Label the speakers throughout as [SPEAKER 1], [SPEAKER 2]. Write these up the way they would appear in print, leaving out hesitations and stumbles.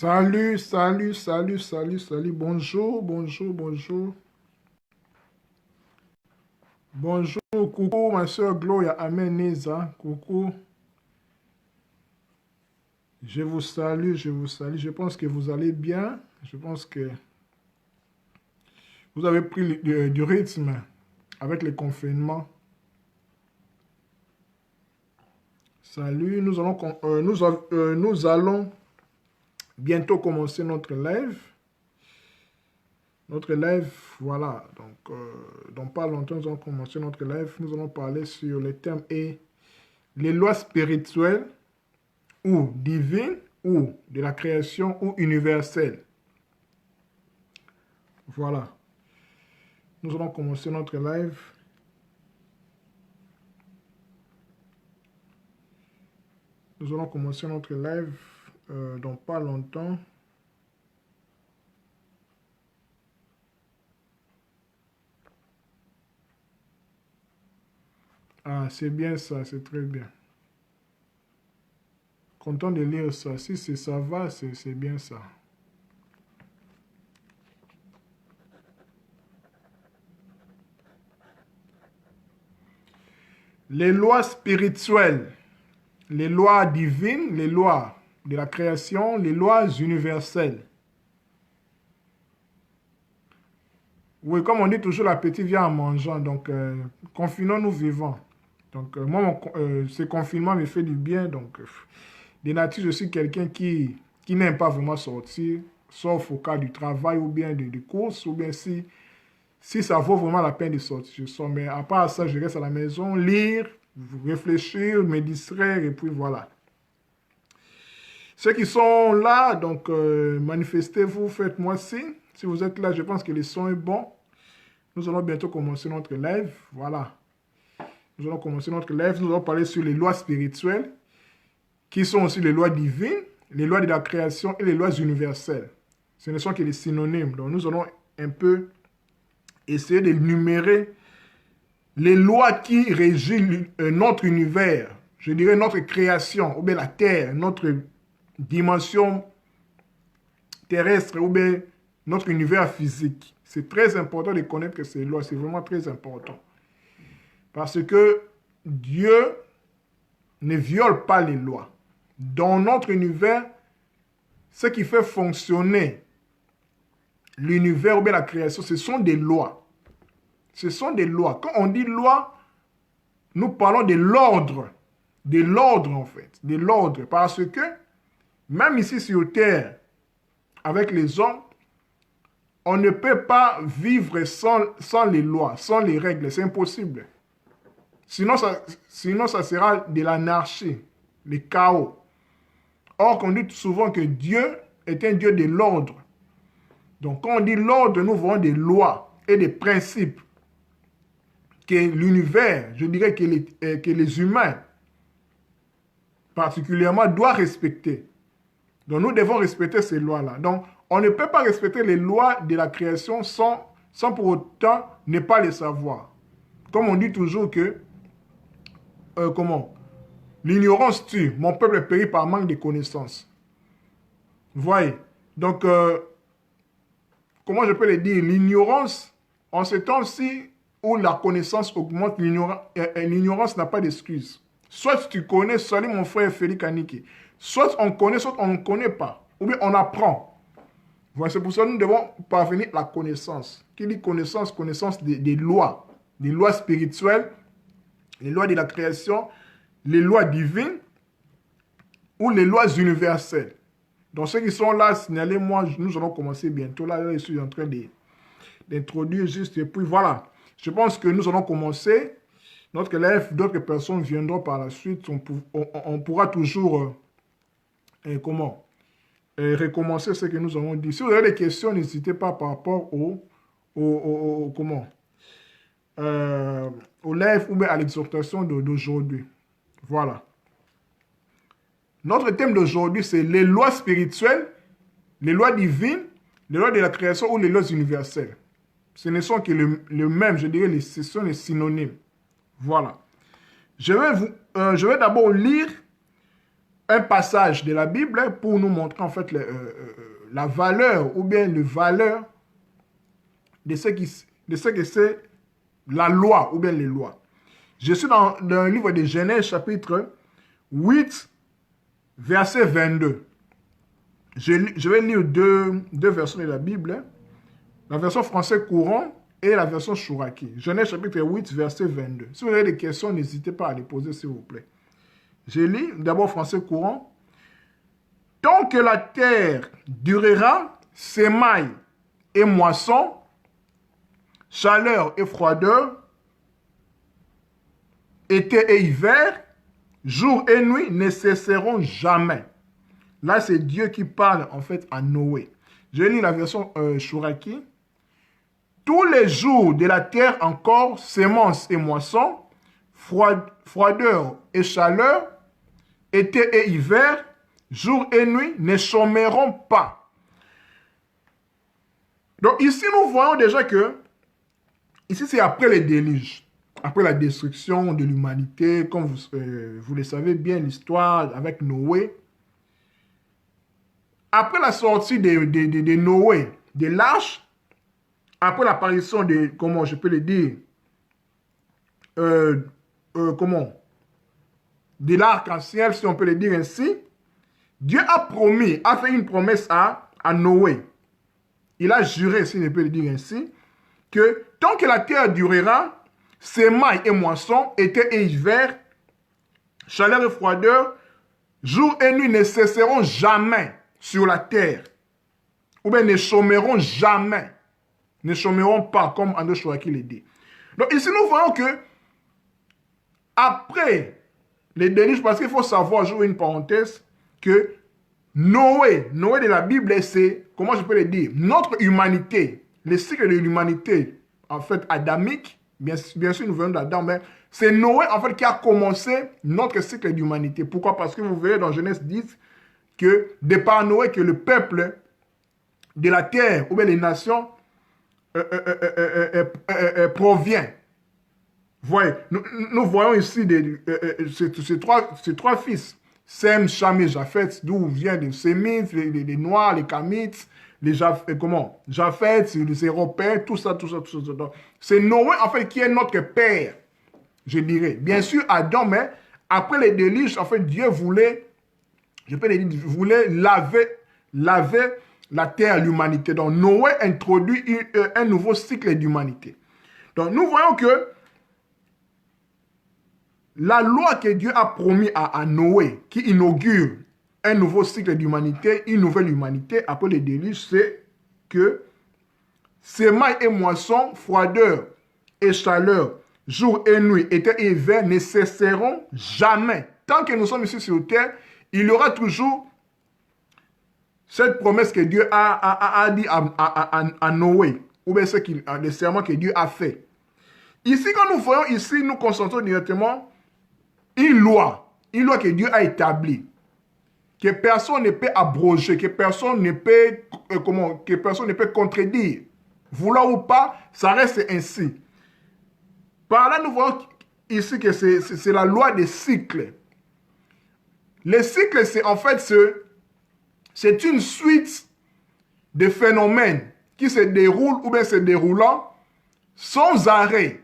[SPEAKER 1] Salut, salut, salut, salut, salut. Bonjour, bonjour, bonjour. Bonjour, coucou, ma soeur Gloria Ameneza. Coucou. Je vous salue, je vous salue. Je pense que vous allez bien. Je pense que vous avez pris du rythme avec le confinement. Salut, nous allons bientôt commencer notre live. Notre live, voilà. Donc, dans pas longtemps, nous allons commencer notre live. Nous allons parler sur les thèmes et les lois spirituelles ou divines ou de la création ou universelle. Voilà. Nous allons commencer notre live. Nous allons commencer notre live dans pas longtemps. Ah, c'est bien ça, c'est très bien. Content de lire ça. Si ça va, c'est bien ça. Les lois spirituelles, les lois divines, les lois de la création, les lois universelles. Oui, comme on dit toujours, l'appétit vient en mangeant. Donc, confinons-nous vivants. Donc, moi, ce confinement me fait du bien. Donc, de nature, je suis quelqu'un qui n'aime pas vraiment sortir, sauf au cas du travail ou bien de courses, ou bien si ça vaut vraiment la peine de sortir, je sors. Mais à part ça, je reste à la maison, lire, réfléchir, me distraire, et puis voilà. Ceux qui sont là, donc manifestez-vous, faites-moi signe. Si vous êtes là, je pense que le son est bon. Nous allons bientôt commencer notre live. Voilà. Nous allons commencer notre live. Nous allons parler sur les lois spirituelles, qui sont aussi les lois divines, les lois de la création et les lois universelles. Ce ne sont que les synonymes. Donc nous allons un peu essayer de numérer les lois qui régissent notre univers, je dirais notre création, ou bien la Terre, notre dimension terrestre, ou bien notre univers physique. C'est très important de connaître que ces lois, c'est vraiment très important. Parce que Dieu ne viole pas les lois. Dans notre univers, ce qui fait fonctionner l'univers ou bien la création, ce sont des lois. Ce sont des lois. Quand on dit loi, nous parlons de l'ordre. De l'ordre, en fait. De l'ordre. Parce que, même ici sur Terre, avec les hommes, on ne peut pas vivre sans les lois, sans les règles. C'est impossible. Sinon, ça sera de l'anarchie, le chaos. Or, on dit souvent que Dieu est un Dieu de l'ordre. Donc, quand on dit l'ordre, nous voyons des lois et des principes que l'univers, je dirais que les humains, particulièrement, doivent respecter. Donc, nous devons respecter ces lois-là. Donc, on ne peut pas respecter les lois de la création sans pour autant ne pas les savoir. Comme on dit toujours que, l'ignorance tue. Mon peuple périt par manque de connaissances. Vous voyez? Donc, comment je peux le dire? L'ignorance, en ce temps-ci où la connaissance augmente, l'ignorance n'a pas d'excuse. Soit tu connais, salut mon frère Félix Aniki. Soit on connaît, soit on ne connaît pas. Ou bien on apprend. Voilà, c'est pour ça que nous devons parvenir à la connaissance. Qui dit connaissance? Connaissance des lois. Des lois spirituelles, les lois de la création, les lois divines ou les lois universelles. Donc ceux qui sont là, signalez-moi, nous allons commencer bientôt. Là, je suis en train d'introduire juste, et puis voilà. Je pense que nous allons commencer notre live. D'autres personnes viendront par la suite. On pourra toujours, recommencer ce que nous avons dit. Si vous avez des questions, n'hésitez pas par rapport au live ou bien à l'exhortation d'aujourd'hui. Voilà. Notre thème d'aujourd'hui, c'est les lois spirituelles, les lois divines, les lois de la création ou les lois universelles. Ce ne sont que le même, je dirais, ce sont les synonymes. Voilà. Je vais d'abord lire un passage de la Bible pour nous montrer en fait la valeur ou bien le valeur de ce que c'est la loi ou bien les lois. Je suis dans le livre de Genèse chapitre 8, verset 22. Je vais lire deux versions de la Bible, la version français courant et la version Chouraki. Genèse chapitre 8, verset 22. Si vous avez des questions, n'hésitez pas à les poser, s'il vous plaît. Je lis d'abord français courant. Tant que la terre durera, semailles et moissons, chaleur et froideur, été et hiver, jour et nuit ne cesseront jamais. Là, c'est Dieu qui parle en fait à Noé. Je lis la version Chouraki. Tous les jours de la terre encore, semences et moissons, froideur et chaleur, été et hiver, jour et nuit ne chômeront pas. Donc ici, nous voyons déjà que, ici c'est après les déluges, après la destruction de l'humanité, comme vous le savez bien, l'histoire avec Noé. Après la sortie de Noé, de l'arche, après l'apparition de, comment je peux le dire, de l'arc-en-ciel, si on peut le dire ainsi, Dieu a promis, a fait une promesse à Noé. Il a juré, si on peut le dire ainsi, que tant que la terre durera, semailles et moissons, été et hiver, chaleur et froideur, jour et nuit ne cesseront jamais sur la terre, ou bien ne chômeront jamais, ne chômeront pas, comme André Chouraki le dit. Donc ici, nous voyons que après les déluges, parce qu'il faut savoir, j'ouvre une parenthèse, que Noé de la Bible, c'est, comment je peux le dire, notre humanité, le cycle de l'humanité, en fait, adamique, bien sûr, nous venons d'Adam, mais c'est Noé, en fait, qui a commencé notre cycle d'humanité. Pourquoi? Parce que vous verrez dans Genèse 10 que, de par Noé, que le peuple de la terre, ou bien les nations, provient. Voyez, nous voyons ici ces trois fils, Sem, Cham et Japheth, d'où viennent les Sémites, les Noirs, les Kamites, les Japheth, les Européens, tout ça. C'est Noé, en fait, qui est notre père, je dirais. Bien sûr, Adam, mais après les déluges, en fait, Dieu voulait, laver la terre, l'humanité. Donc, Noé introduit un nouveau cycle d'humanité. Donc, nous voyons que la loi que Dieu a promis à Noé, qui inaugure un nouveau cycle d'humanité, une nouvelle humanité, après les déluges, c'est que semailles et moissons, froideur et chaleur, jour et nuit, été et hiver ne cesseront jamais. Tant que nous sommes ici sur terre, il y aura toujours cette promesse que Dieu a dit à Noé, ou bien le serment que Dieu a fait. Ici, quand nous voyons ici, nous concentrons directement une loi que Dieu a établie, que personne ne peut abroger, que personne ne peut contredire. Vouloir ou pas, ça reste ainsi. Par là, nous voyons ici que c'est la loi des cycles. Les cycles, c'est en fait c'est une suite de phénomènes qui se déroulent ou bien se déroulant sans arrêt,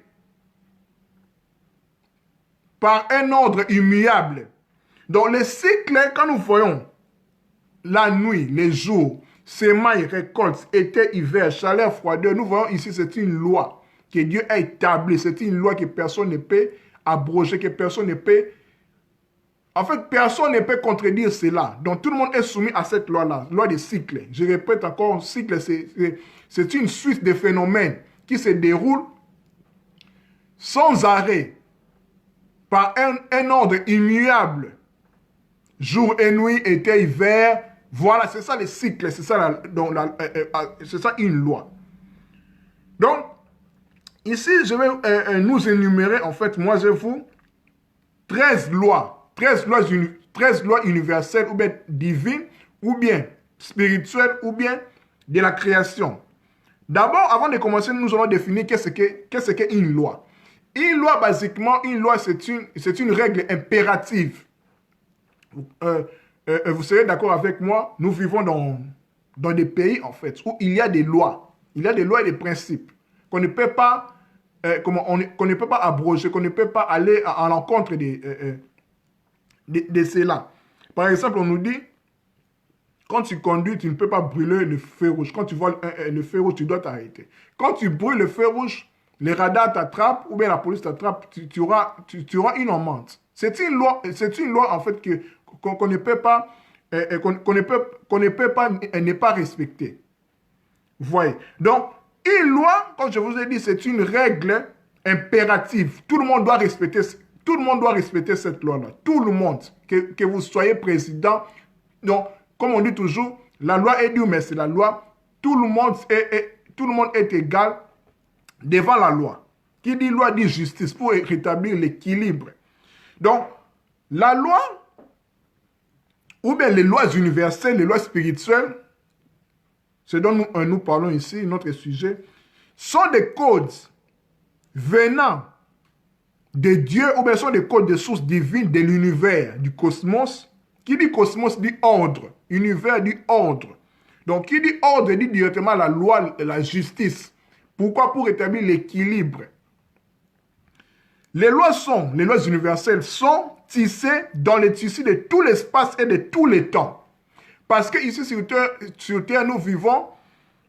[SPEAKER 1] par un ordre immuable. Donc, les cycles, quand nous voyons la nuit, les jours, semailles, récoltes, été, hiver, chaleur, froideur, nous voyons ici, c'est une loi que Dieu a établie. C'est une loi que personne ne peut abroger, que personne ne peut... En fait, personne ne peut contredire cela. Donc, tout le monde est soumis à cette loi-là, loi des cycles. Je répète encore, cycle, c'est une suite de phénomènes qui se déroulent sans arrêt, par un ordre immuable, jour et nuit, été, hiver. Voilà, c'est ça les cycles, c'est ça, c'est ça une loi. Donc, ici, je vais nous énumérer, en fait, moi je vous, 13 lois universelles, ou bien divines, ou bien spirituelles, ou bien de la création. D'abord, avant de commencer, nous allons définir qu'est-ce qu'une loi. Une loi, basiquement, c'est une règle impérative. vous serez d'accord avec moi, nous vivons dans des pays, en fait, où il y a des lois. Il y a des lois et des principes qu'on ne peut pas, qu'on ne peut pas abroger, qu'on ne peut pas aller à l'encontre de cela. Par exemple, on nous dit, quand tu conduis, tu ne peux pas brûler le feu rouge. Quand tu vois le feu rouge, tu dois t'arrêter. Quand tu brûles le feu rouge, les radars t'attrapent ou bien la police t'attrape, tu auras une amende. C'est une loi en fait qu'on ne peut pas, qu'on ne peut pas ne pas respecter. Vous voyez. Donc, une loi, comme je vous ai dit, c'est une règle impérative. Tout le monde doit respecter cette loi-là. Tout le monde. Que vous soyez président. Donc, comme on dit toujours, la loi est dure, mais c'est la loi. Tout le monde est égal devant la loi. Qui dit loi dit justice pour rétablir l'équilibre. Donc, la loi, ou bien les lois universelles, les lois spirituelles, ce dont nous parlons ici, notre sujet, sont des codes venant de Dieu, ou bien sont des codes de source divine de l'univers, du cosmos. Qui dit cosmos dit ordre, univers dit ordre. Donc, qui dit ordre dit directement la loi, la justice. Pourquoi? Pour rétablir l'équilibre. Les lois universelles sont tissées dans les tissus de tout l'espace et de tous les temps. Parce que ici sur Terre, nous vivons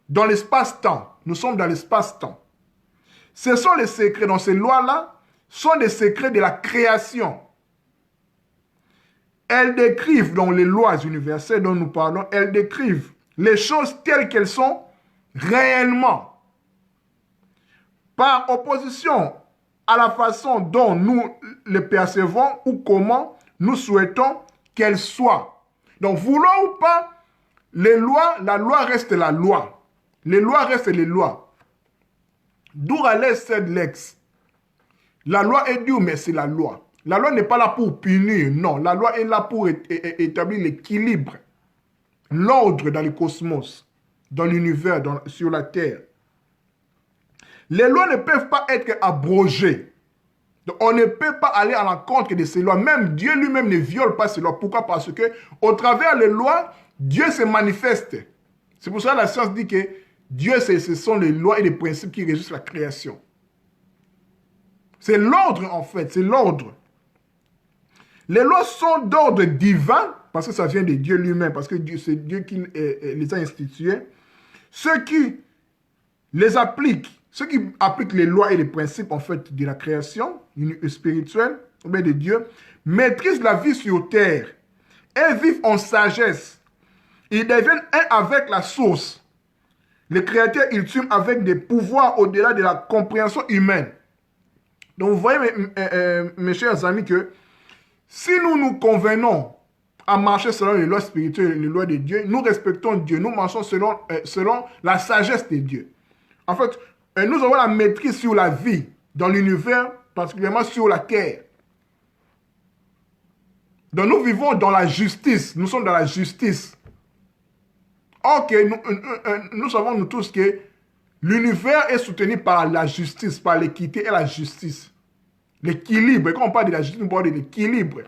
[SPEAKER 1] dans l'espace-temps. Nous sommes dans l'espace-temps. Ce sont les secrets, dans ces lois-là, sont des secrets de la création. Elles décrivent, dans les lois universelles dont nous parlons, elles décrivent les choses telles qu'elles sont réellement. Par opposition à la façon dont nous les percevons ou comment nous souhaitons qu'elles soient. Donc, voulons ou pas, la loi reste la loi. Les lois restent les lois. D'où allait cette lex. La loi est dure, mais c'est la loi. La loi n'est pas là pour punir, non. La loi est là pour établir l'équilibre, l'ordre dans le cosmos, dans l'univers, sur la terre. Les lois ne peuvent pas être abrogées. Donc, on ne peut pas aller à l'encontre de ces lois. Même Dieu lui-même ne viole pas ces lois. Pourquoi? Parce que au travers des lois, Dieu se manifeste. C'est pour ça que la science dit que Dieu, ce sont les lois et les principes qui régissent la création. C'est l'ordre en fait, c'est l'ordre. Les lois sont d'ordre divin, parce que ça vient de Dieu lui-même, parce que c'est Dieu qui les a instituées. Ceux qui appliquent les lois et les principes en fait de la création spirituelle, ou bien de Dieu, maîtrisent la vie sur terre et vivent en sagesse. Ils deviennent un avec la source. Les créateurs ultimes avec des pouvoirs au-delà de la compréhension humaine. Donc vous voyez mes chers amis que si nous nous convenons à marcher selon les lois spirituelles, les lois de Dieu, nous respectons Dieu, nous marchons selon la sagesse de Dieu. En fait, nous avons la maîtrise sur la vie dans l'univers, particulièrement sur la terre. Donc nous vivons dans la justice, nous sommes dans la justice. Ok, nous savons nous tous que l'univers est soutenu par la justice, par l'équité et la justice. L'équilibre, quand on parle de la justice, on parle de l'équilibre.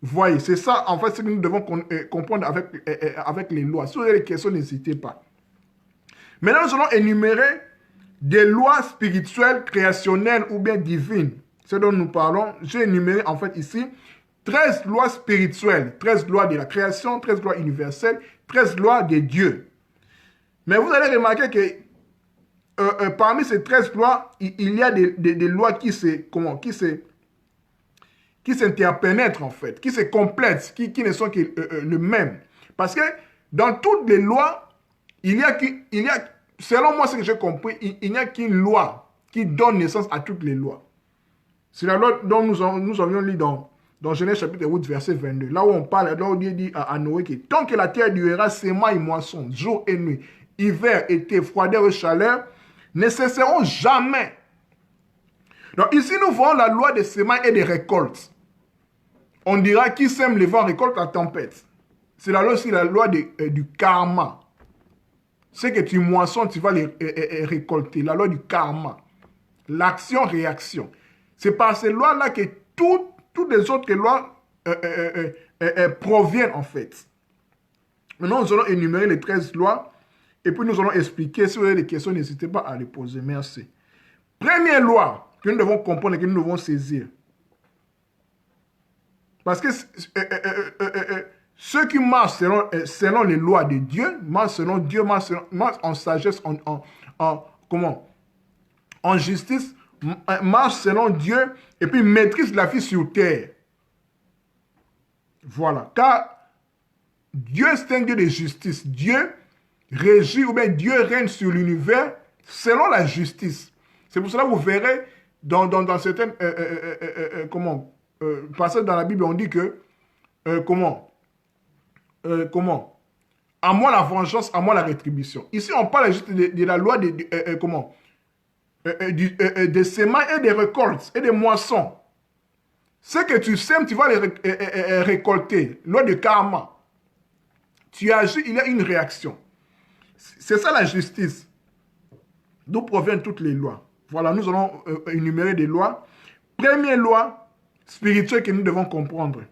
[SPEAKER 1] Vous voyez, c'est ça en fait ce que nous devons comprendre avec les lois. Si vous avez des questions, n'hésitez pas. Maintenant, nous allons énumérer des lois spirituelles, créationnelles ou bien divines. Ce dont nous parlons, j'ai énuméré en fait ici 13 lois spirituelles, 13 lois de la création, 13 lois universelles, 13 lois de Dieu. Mais vous allez remarquer que parmi ces 13 lois, il y a des lois qui s'interpénètrent en fait, qui se complètent, qui ne sont que le même. Parce que dans toutes les lois, il y a, selon moi ce que j'ai compris, il n'y a qu'une loi qui donne naissance à toutes les lois. C'est la loi dont nous avions lu dans Genèse chapitre 8, verset 22. Là où on parle, là où Dieu dit à Noé que tant que la terre durera, semailles et moissons, jour et nuit, hiver, été, froideur et chaleur, ne cesseront jamais. Donc ici, nous voyons la loi des semailles et des récoltes. On dira qui sème le vent récolte la tempête. C'est aussi la loi du karma. Ce que tu moissonnes, tu vas les récolter. La loi du karma. L'action-réaction. C'est par ces lois-là que toutes les autres lois proviennent en fait. Maintenant, nous allons énumérer les 13 lois et puis nous allons expliquer. Si vous avez des questions, n'hésitez pas à les poser. Merci. Première loi que nous devons comprendre et que nous devons saisir. Parce que ceux qui marchent selon les lois de Dieu, marchent selon Dieu, marchent en sagesse, en justice, marchent selon Dieu et puis maîtrisent la vie sur terre. Voilà. Car Dieu, c'est un Dieu de justice. Dieu régit ou bien Dieu règne sur l'univers selon la justice. C'est pour cela que vous verrez dans certaines passages dans la Bible, on dit que à moi la vengeance, à moi la rétribution. Ici, on parle juste de la loi des semailles et des récoltes et des moissons. Ce que tu sèmes, tu vas les récolter. Loi de karma. Tu agis, il y a une réaction. C'est ça la justice. D'où proviennent toutes les lois. Voilà, nous allons énumérer des lois. Première loi spirituelle que nous devons comprendre.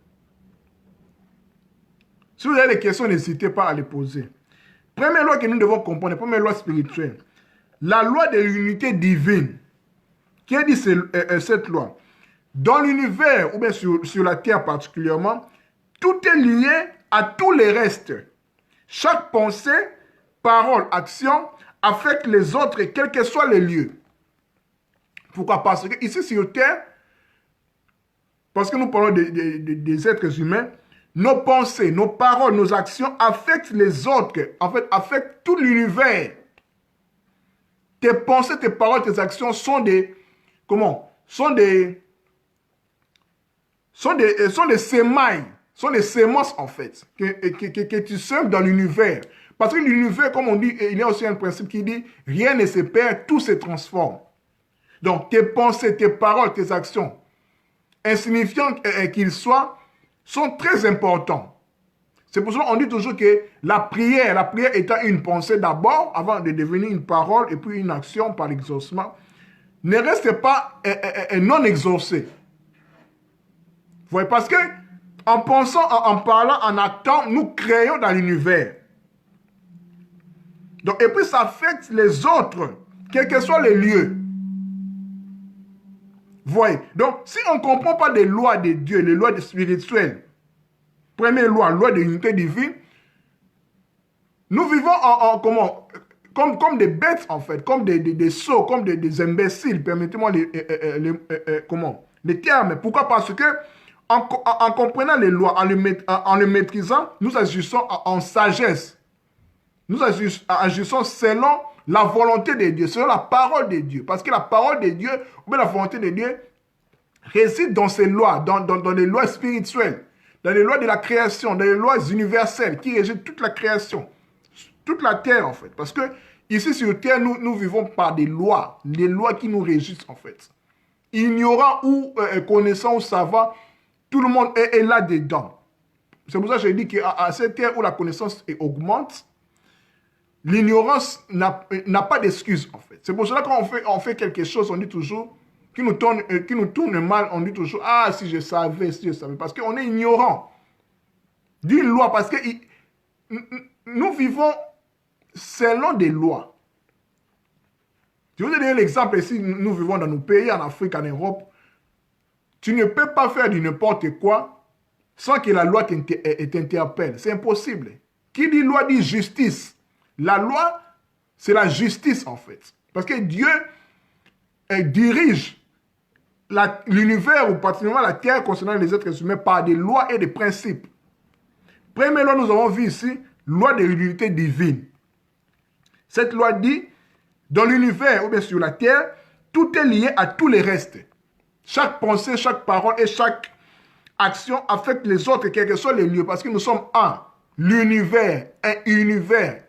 [SPEAKER 1] Si vous avez des questions, n'hésitez pas à les poser. Première loi que nous devons comprendre, première loi spirituelle. La loi de l'unité divine. Qui a dit cette loi? Dans l'univers, ou bien sur la terre particulièrement, tout est lié à tous les restes. Chaque pensée, parole, action affecte les autres, quels que soient les lieux. Pourquoi? Parce que ici sur terre, parce que nous parlons des êtres humains, nos pensées, nos paroles, nos actions affectent les autres, en fait, affectent tout l'univers. Tes pensées, tes paroles, tes actions sont des sémailles, sont des sémences en fait, que tu sèmes dans l'univers. Parce que l'univers, comme on dit, il y a aussi un principe qui dit, rien ne se perd, tout se transforme. Donc tes pensées, tes paroles, tes actions, insignifiants qu'ils soient, sont très importants. C'est pour ça qu'on dit toujours que la prière étant une pensée d'abord, avant de devenir une parole et puis une action par l'exaucement, ne reste pas non exaucée. Vous voyez, parce que en pensant, en parlant, en actant, nous créons dans l'univers. Donc, et puis ça affecte les autres, quels que soient les lieux. Vous voyez, donc si on ne comprend pas les lois de Dieu, les lois spirituelles, première loi, loi de l'unité divine, nous vivons comme des bêtes en fait, comme des sots, comme des imbéciles, permettez-moi les termes. Pourquoi? Parce que en comprenant les lois, en les maîtrisant, nous agissons en sagesse. Nous agissons selon la volonté de Dieu, selon la parole de Dieu. Parce que la parole de Dieu, ou bien la volonté de Dieu, réside dans ces lois, dans les lois spirituelles, dans les lois de la création, dans les lois universelles qui régissent toute la création, toute la terre en fait. Parce que ici sur terre, nous vivons par des lois qui nous régissent en fait. Ignorant ou connaissant ou savant, tout le monde est là-dedans. C'est pour ça que je dis qu'à cette terre où la connaissance augmente, l'ignorance n'a pas d'excuse en fait. C'est pour cela que quand on fait quelque chose, on dit toujours, qui nous tourne mal, on dit toujours, ah si je savais, parce qu'on est ignorant d'une loi, parce que nous vivons selon des lois. Je vais vous donner l'exemple ici, nous vivons dans nos pays, en Afrique, en Europe. Tu ne peux pas faire du n'importe quoi sans que la loi t'interpelle. C'est impossible. Qui dit loi dit justice. La loi, c'est la justice en fait. Parce que Dieu dirige l'univers ou particulièrement la terre concernant les êtres humains par des lois et des principes. Première loi, nous avons vu ici, loi de l'unité divine. Cette loi dit, dans l'univers ou bien sur la terre, tout est lié à tous les restes. Chaque pensée, chaque parole et chaque action affecte les autres, quels que soient les lieux, parce que nous sommes un. L'univers, un univers.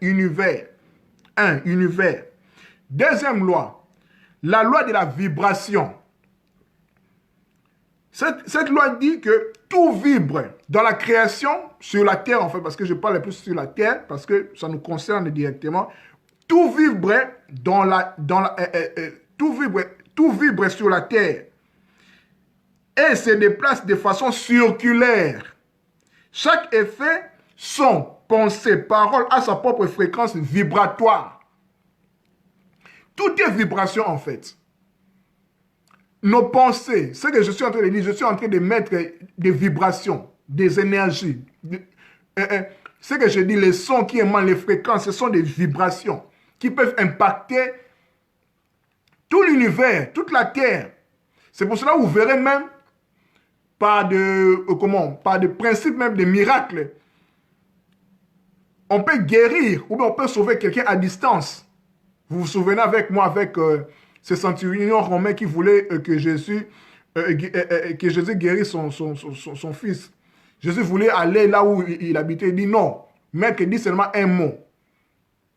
[SPEAKER 1] Deuxième loi, la loi de la vibration. Cette loi dit que tout vibre dans la création, sur la terre en fait, parce que je parle plus sur la terre, parce que ça nous concerne directement. Tout vibre tout vibre sur la terre. et se déplace de façon circulaire. Chaque effet, son, pensée, parole a sa propre fréquence vibratoire. Tout est vibration en fait. Nos pensées, ce que je suis en train de dire, je suis en train de mettre des vibrations, des énergies. Ce que je dis, les sons qui émanent, les fréquences, ce sont des vibrations qui peuvent impacter tout l'univers, toute la Terre. C'est pour cela que vous verrez même par de principe même de miracles, on peut guérir ou bien on peut sauver quelqu'un à distance. Vous vous souvenez avec moi, avec ce centurion romain qui voulait que Jésus guérisse son fils. Jésus voulait aller là où il habitait. Il dit non, maître dit seulement un mot.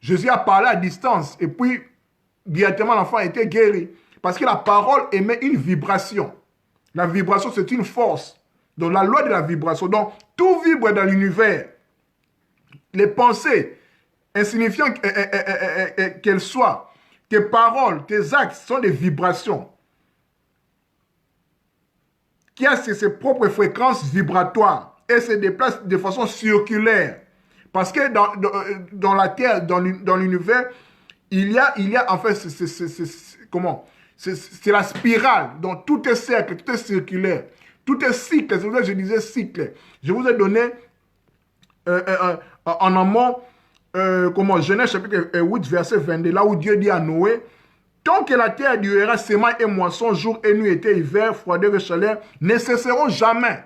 [SPEAKER 1] Jésus a parlé à distance et puis directement l'enfant a été guéri. Parce que la parole émet une vibration. La vibration, c'est une force. Donc la loi de la vibration. Donc tout vibre dans l'univers. Les pensées, insignifiantes qu'elles soient, tes paroles, tes actes sont des vibrations qui ont ses propres fréquences vibratoires et se déplacent de façon circulaire. Parce que dans la Terre, dans l'univers, il y a en fait, c'est la spirale. Donc tout est cercle, tout est circulaire. Tout est cycle. C'est pour ça que je disais cycle. Je vous ai donné en amont, Genèse chapitre 8, verset 22, là où Dieu dit à Noé, tant que la terre durera, semailles et moissons, jour et nuit, été, hiver, froideur et chaleur, ne cesseront jamais.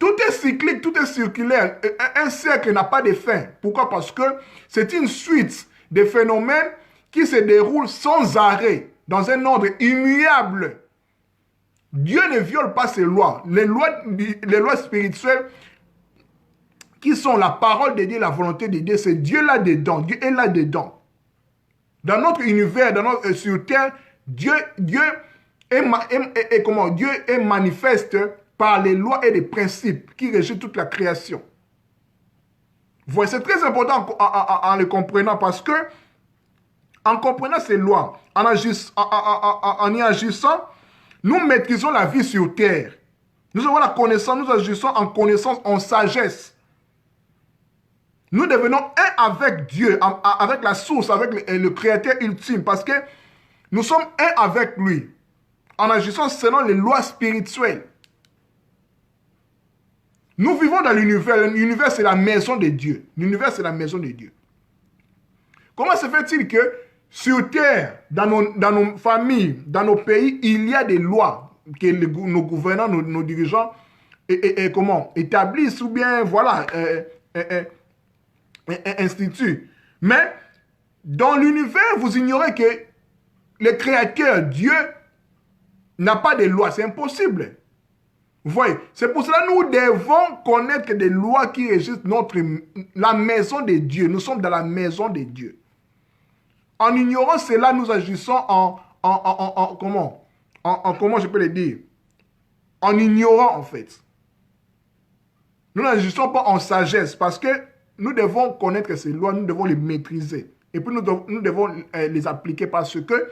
[SPEAKER 1] Tout est cyclique, tout est circulaire. Un cercle n'a pas de fin. Pourquoi? Parce que c'est une suite de phénomènes qui se déroulent sans arrêt, dans un ordre immuable. Dieu ne viole pas ses lois. Les lois spirituelles qui sont la parole de Dieu, la volonté de Dieu, c'est Dieu là-dedans. Dieu est là-dedans. Dans notre univers, sur terre, Dieu est manifeste par les lois et les principes qui régissent toute la création. Voilà, c'est très important en le comprenant parce que en comprenant ces lois, en y agissant, nous maîtrisons la vie sur terre. Nous avons la connaissance, nous agissons en connaissance, en sagesse. Nous devenons un avec Dieu, avec la source, avec le créateur ultime, parce que nous sommes un avec lui, en agissant selon les lois spirituelles. Nous vivons dans l'univers. L'univers, c'est la maison de Dieu. L'univers, c'est la maison de Dieu. Comment se fait-il que sur terre, dans nos familles, dans nos pays, il y a des lois que nos gouvernants, nos dirigeants établissent ou bien, voilà, institut. Mais dans l'univers, vous ignorez que le créateur, Dieu, n'a pas de loi. C'est impossible. Vous voyez, c'est pour cela que nous devons connaître des lois qui régissent la maison de Dieu. Nous sommes dans la maison de Dieu. En ignorant cela, nous agissons comment je peux le dire? En ignorant, en fait. Nous n'agissons pas en sagesse parce que nous devons connaître ces lois, nous devons les maîtriser. Et puis nous devons les appliquer parce que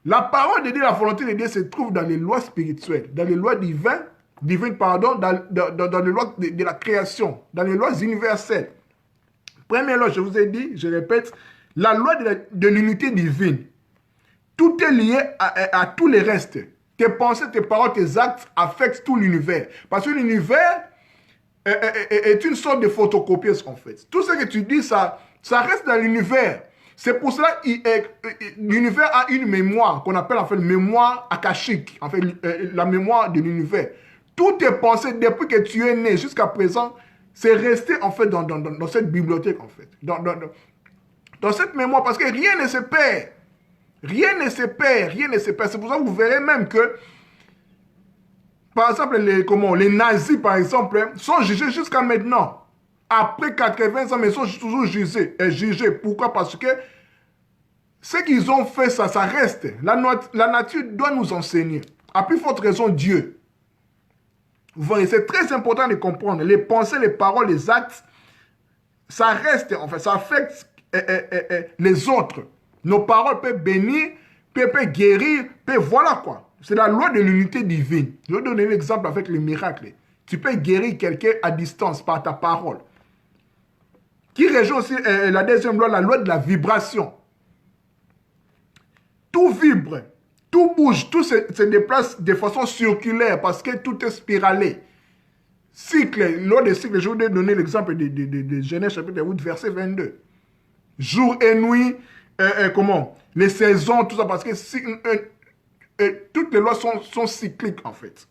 [SPEAKER 1] la parole de Dieu, la volonté de Dieu se trouve dans les lois spirituelles, dans les lois divines, dans les lois de la création, dans les lois universelles. Première loi, je vous ai dit, je répète, la loi de l'unité divine. Tout est lié à tous les restes. Tes pensées, tes paroles, tes actes affectent tout l'univers. Parce que l'univers est une sorte de photocopieuse en fait. Tout ce que tu dis, ça reste dans l'univers. C'est pour cela que l'univers a une mémoire qu'on appelle en fait mémoire akashique, en fait la mémoire de l'univers. Toutes tes pensées depuis que tu es né jusqu'à présent, c'est resté en fait dans cette bibliothèque en fait, dans cette mémoire parce que rien ne se perd. Rien ne se perd, rien ne se perd. C'est pour ça que vous verrez même que par exemple, les nazis, par exemple, sont jugés jusqu'à maintenant. Après 80 ans, mais ils sont toujours jugés. Pourquoi? Parce que ce qu'ils ont fait, ça reste. La nature doit nous enseigner. À plus forte raison, Dieu. Vous voyez, c'est très important de comprendre. Les pensées, les paroles, les actes, ça reste, en fait, ça affecte les autres. Nos paroles peuvent bénir, peuvent guérir, voilà quoi. C'est la loi de l'unité divine. Je vais donner l'exemple avec les miracles. Tu peux guérir quelqu'un à distance par ta parole. Qui rejoint aussi la deuxième loi, la loi de la vibration. Tout vibre, tout bouge, tout se déplace de façon circulaire parce que tout est spiralé. Cycle, lors des cycles, je vais donner l'exemple de Genèse chapitre 8, verset 22. Jour et nuit, les saisons, tout ça, parce que toutes les lois sont cycliques en fait.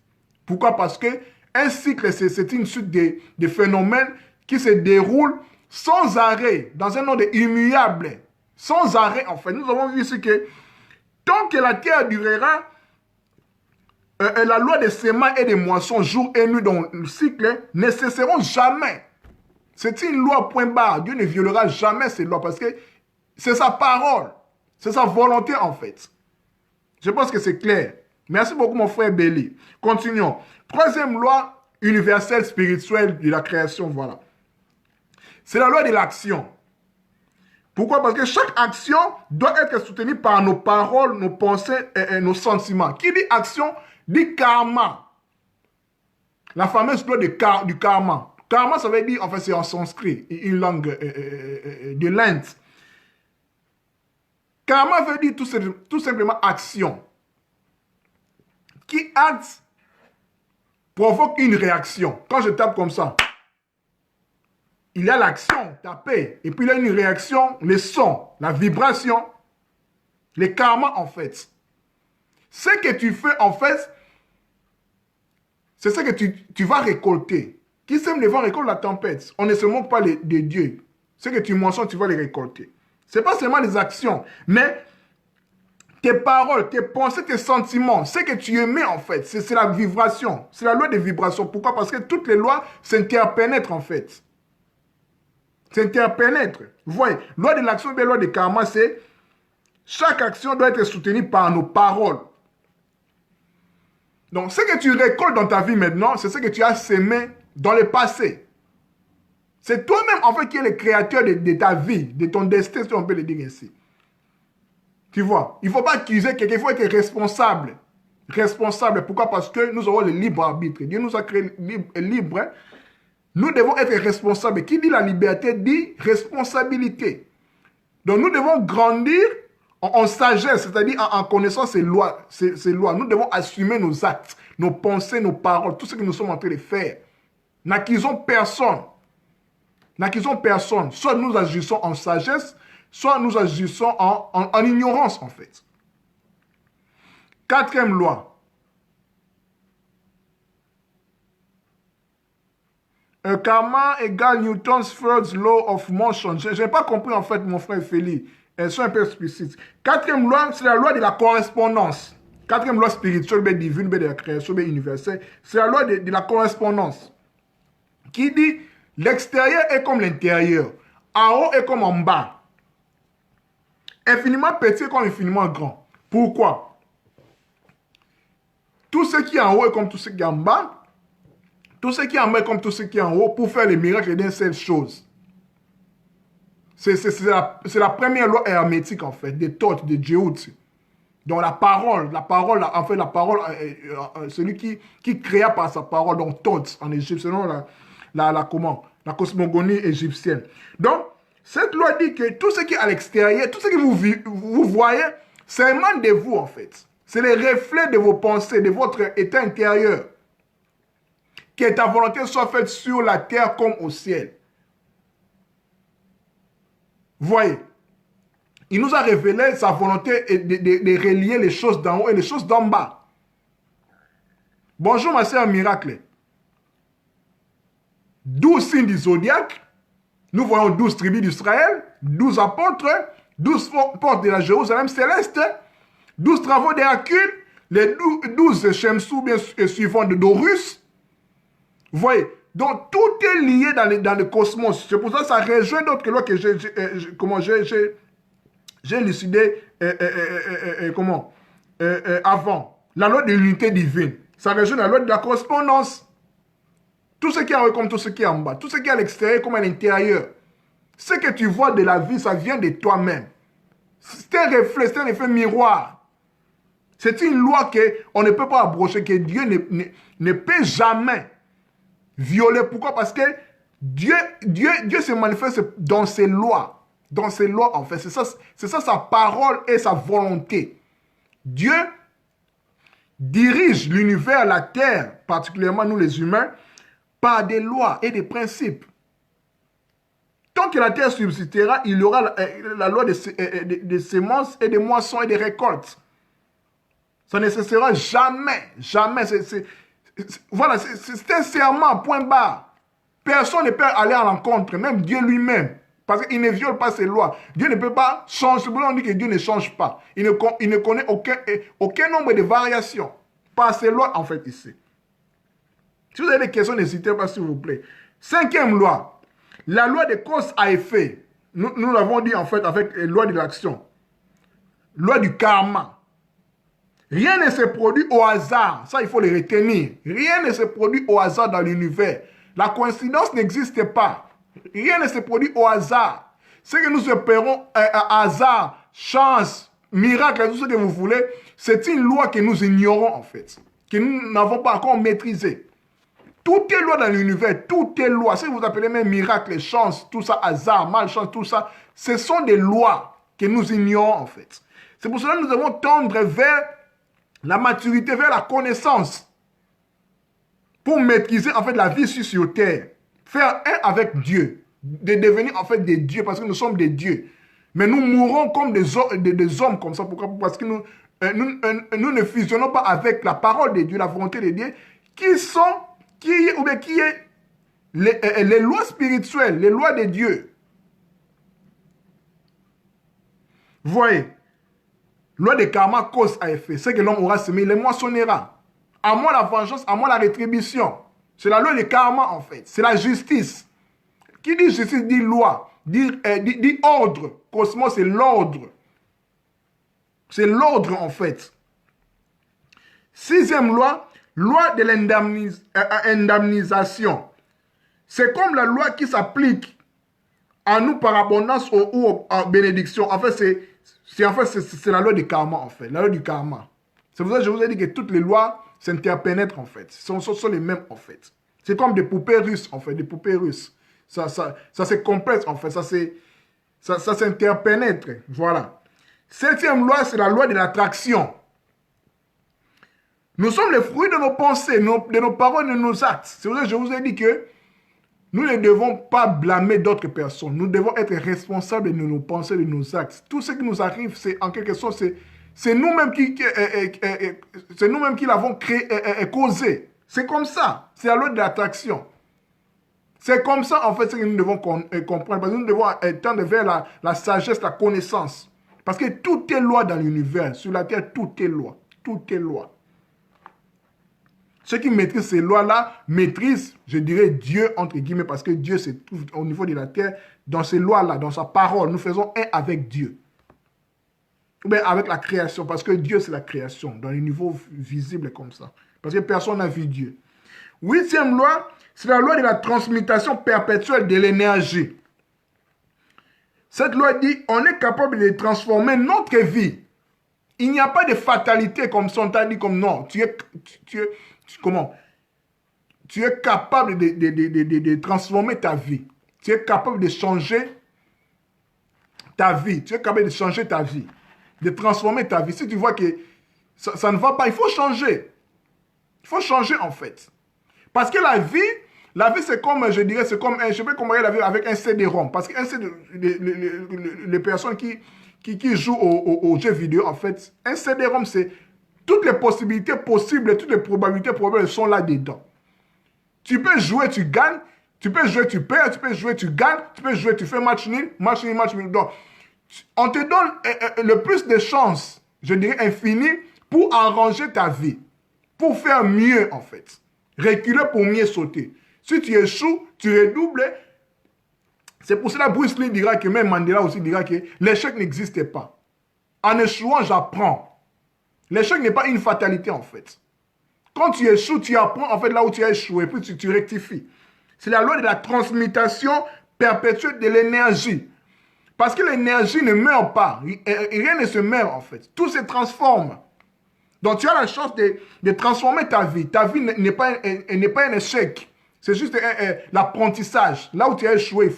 [SPEAKER 1] Pourquoi? Parce que un cycle, c'est une suite de phénomènes qui se déroulent sans arrêt, dans un ordre immuable, sans arrêt en fait. Nous avons vu ici que tant que la terre durera, la loi des semailles et des moissons, jour et nuit dans le cycle, ne cesseront jamais. C'est une loi point barre. Dieu ne violera jamais ces lois parce que c'est sa parole. C'est sa volonté en fait. Je pense que c'est clair. Merci beaucoup mon frère Béli. Continuons. Troisième loi universelle spirituelle de la création, voilà. C'est la loi de l'action. Pourquoi? Parce que chaque action doit être soutenue par nos paroles, nos pensées et nos sentiments. Qui dit action dit karma. La fameuse loi du karma. Karma, ça veut dire, en fait, c'est en sanskrit, une langue de l'Inde. Karma veut dire tout simplement action. Qui acte provoque une réaction. Quand je tape comme ça, il y a l'action, taper, et puis il y a une réaction, le son, la vibration, le karma en fait. Ce que tu fais en fait, c'est ce que tu vas récolter. Qui sème le vent récolte la tempête. On ne se moque pas de Dieu. Ce que tu mentionnes, tu vas les récolter. Ce n'est pas seulement les actions, mais tes paroles, tes pensées, tes sentiments, ce que tu émets en fait, c'est la vibration. C'est la loi des vibrations. Pourquoi? Parce que toutes les lois s'interpénètrent en fait. S'interpénètrent. Vous voyez, loi de l'action et loi de karma, c'est chaque action doit être soutenue par nos paroles. Donc, ce que tu récoltes dans ta vie maintenant, c'est ce que tu as sémé dans le passé. C'est toi-même, en fait, qui es le créateur de ta vie, de ton destin, si on peut le dire ainsi. Tu vois, il ne faut pas accuser quelqu'un, il faut être responsable. Responsable, pourquoi? Parce que nous avons le libre arbitre. Dieu nous a créé libre. Nous devons être responsables. Qui dit la liberté dit responsabilité. Donc, nous devons grandir en sagesse, c'est-à-dire en connaissant ces lois, ces lois. Nous devons assumer nos actes, nos pensées, nos paroles, tout ce que nous sommes en train de faire. N'accusons personne. N'accusons personne. Soit nous agissons en sagesse, soit nous agissons en ignorance, en fait. Quatrième loi. Karma égale Newton's first law of motion. Je n'ai pas compris, en fait, mon frère Félix. Elles sont un peu explicites. Quatrième loi, c'est la loi de la correspondance. Quatrième loi spirituelle, bien divine, bien de la création, bien universelle. C'est la loi de la correspondance. Qui dit, l'extérieur est comme l'intérieur. En haut est comme en bas. Infiniment petit comme infiniment grand. Pourquoi? Tout ce qui est en haut est comme tout ce qui est en bas. Tout ce qui est en bas est comme tout ce qui est en haut pour faire les miracles d'une seule chose. C'est la première loi hermétique, en fait, des Thoth, de Djéout. Donc la parole, en fait, la parole, celui qui créa par sa parole, donc Thoth en Égypte, selon la cosmogonie égyptienne. Donc, cette loi dit que tout ce qui est à l'extérieur, tout ce que vous voyez, c'est émane de vous, en fait. C'est le reflet de vos pensées, de votre état intérieur. Que ta volonté soit faite sur la terre comme au ciel. Voyez, il nous a révélé sa volonté de relier les choses d'en haut et les choses d'en bas. Bonjour ma sœur Miracle. 12 signes du zodiaque. Nous voyons 12 tribus d'Israël, 12 apôtres, 12 portes de la Jérusalem céleste, 12 travaux d'Hercule, les 12 Shemsou bien suivants de Dorus. Vous voyez, donc tout est lié dans le cosmos. C'est pour ça que ça rejoint d'autres lois que j'ai élucidé avant. La loi de l'unité divine. Ça rejoint la loi de la correspondance. Tout ce qui est en haut comme tout ce qui est en bas. Tout ce qui est à l'extérieur comme à l'intérieur. Ce que tu vois de la vie, ça vient de toi-même. C'est un reflet, c'est un effet miroir. C'est une loi qu'on ne peut pas abroger, que Dieu ne peut jamais violer. Pourquoi? Parce que Dieu se manifeste dans ses lois. Dans ses lois, en fait. C'est ça sa parole et sa volonté. Dieu dirige l'univers, la terre, particulièrement nous les humains, par des lois et des principes. Tant que la terre subsistera, il y aura la loi des semences et des moissons et des récoltes. Ça ne cessera jamais, jamais. Voilà, c'est un serment, point barre. Personne ne peut aller à l'encontre, même Dieu lui-même, parce qu'il ne viole pas ses lois. Dieu ne peut pas changer. On dit que Dieu ne change pas. Il ne connaît aucun nombre de variations par ses lois, en fait, ici. Si vous avez des questions, n'hésitez pas, s'il vous plaît. 5e loi, la loi de cause à effet. Nous l'avons dit, en fait, avec la loi de l'action. Loi du karma. Rien ne se produit au hasard. Ça, il faut le retenir. Rien ne se produit au hasard dans l'univers. La coïncidence n'existe pas. Rien ne se produit au hasard. Ce que nous espérons, hasard, chance, miracle, tout ce que vous voulez, c'est une loi que nous ignorons en fait, que nous n'avons pas encore maîtrisée. Tout est loi dans l'univers, tout est loi. Ce que vous appelez même miracle, chance, tout ça, hasard, malchance, tout ça, ce sont des lois que nous ignorons en fait. C'est pour cela que nous devons tendre vers la maturité, vers la connaissance, pour maîtriser en fait la vie sur terre, faire un avec Dieu, de devenir en fait des dieux, parce que nous sommes des dieux. Mais nous mourrons comme des hommes comme ça. Pourquoi? Parce que nous ne fusionnons pas avec la parole de Dieu, la volonté de Dieu, qui est les lois spirituelles, les lois de Dieu. Vous voyez, loi de karma, cause à effet. Ce que l'homme aura semé, il le moissonnera. À moi la vengeance, à moi la rétribution. C'est la loi de karma en fait. C'est la justice. Qui dit justice dit loi, dit ordre. Cosmos, c'est l'ordre. C'est l'ordre en fait. 6e loi, loi de l'indemnisation. C'est comme la loi qui s'applique à nous par abondance ou en bénédiction. En fait, c'est la loi du karma en fait. La loi du karma. C'est pour ça que je vous ai dit que toutes les lois s'interpénètrent en fait. Ce sont les mêmes en fait. C'est comme des poupées russes en fait, des poupées russes. Ça se complète en fait, ça s'interpénètre. Voilà. 7e loi, c'est la loi de l'attraction. Nous sommes les fruits de nos pensées, de nos paroles, de nos actes. C'est pour ça que je vous ai dit que nous ne devons pas blâmer d'autres personnes. Nous devons être responsables de nos pensées, de nos actes. Tout ce qui nous arrive, c'est en quelque sorte, c'est nous-mêmes qui l'avons créé, causé. C'est comme ça. C'est la loi de l'attraction. C'est comme ça, en fait, ce que nous devons comprendre. Parce que nous devons tendre vers la sagesse, la connaissance. Parce que tout est loi dans l'univers. Sur la terre, tout est loi. Tout est loi. Ceux qui maîtrisent ces lois-là maîtrisent, je dirais, Dieu, entre guillemets, parce que Dieu se trouve au niveau de la terre, dans ces lois-là, dans sa parole. Nous faisons un avec Dieu. Ou bien avec la création, parce que Dieu, c'est la création, dans les niveaux visibles comme ça. Parce que personne n'a vu Dieu. 8e loi, c'est la loi de la transmutation perpétuelle de l'énergie. Cette loi dit, on est capable de transformer notre vie. Il n'y a pas de fatalité comme ça, on t'a dit comme non. Tu es capable de transformer ta vie. Tu es capable de changer ta vie. Tu es capable de changer ta vie. De transformer ta vie. Si tu vois que ça ne va pas, il faut changer. Il faut changer en fait. Parce que la vie c'est comme, je dirais, c'est comme, je peux comparer la vie avec un CD-ROM. Parce que les personnes qui jouent aux jeux vidéo, en fait, un CD-ROM, c'est toutes les possibilités possibles, toutes les probabilités probables sont là-dedans. Tu peux jouer, tu gagnes. Tu peux jouer, tu perds. Tu peux jouer, tu gagnes. Tu peux jouer, tu fais match nul. Match nul, match nul. Donc, on te donne le plus de chances, je dirais infinies, pour arranger ta vie. Pour faire mieux, en fait. Reculer pour mieux sauter. Si tu échoues, tu redoubles. C'est pour cela que Bruce Lee dira que, même Mandela aussi dira que l'échec n'existe pas. En échouant, j'apprends. L'échec n'est pas une fatalité, en fait. Quand tu échoues, tu apprends, en fait, là où tu as échoué, puis tu rectifies. C'est la loi de la transmutation perpétuelle de l'énergie. Parce que l'énergie ne meurt pas. Rien ne se meurt, en fait. Tout se transforme. Donc, tu as la chance de transformer ta vie. Ta vie n'est pas un échec. C'est juste l'apprentissage. Là où tu as échoué,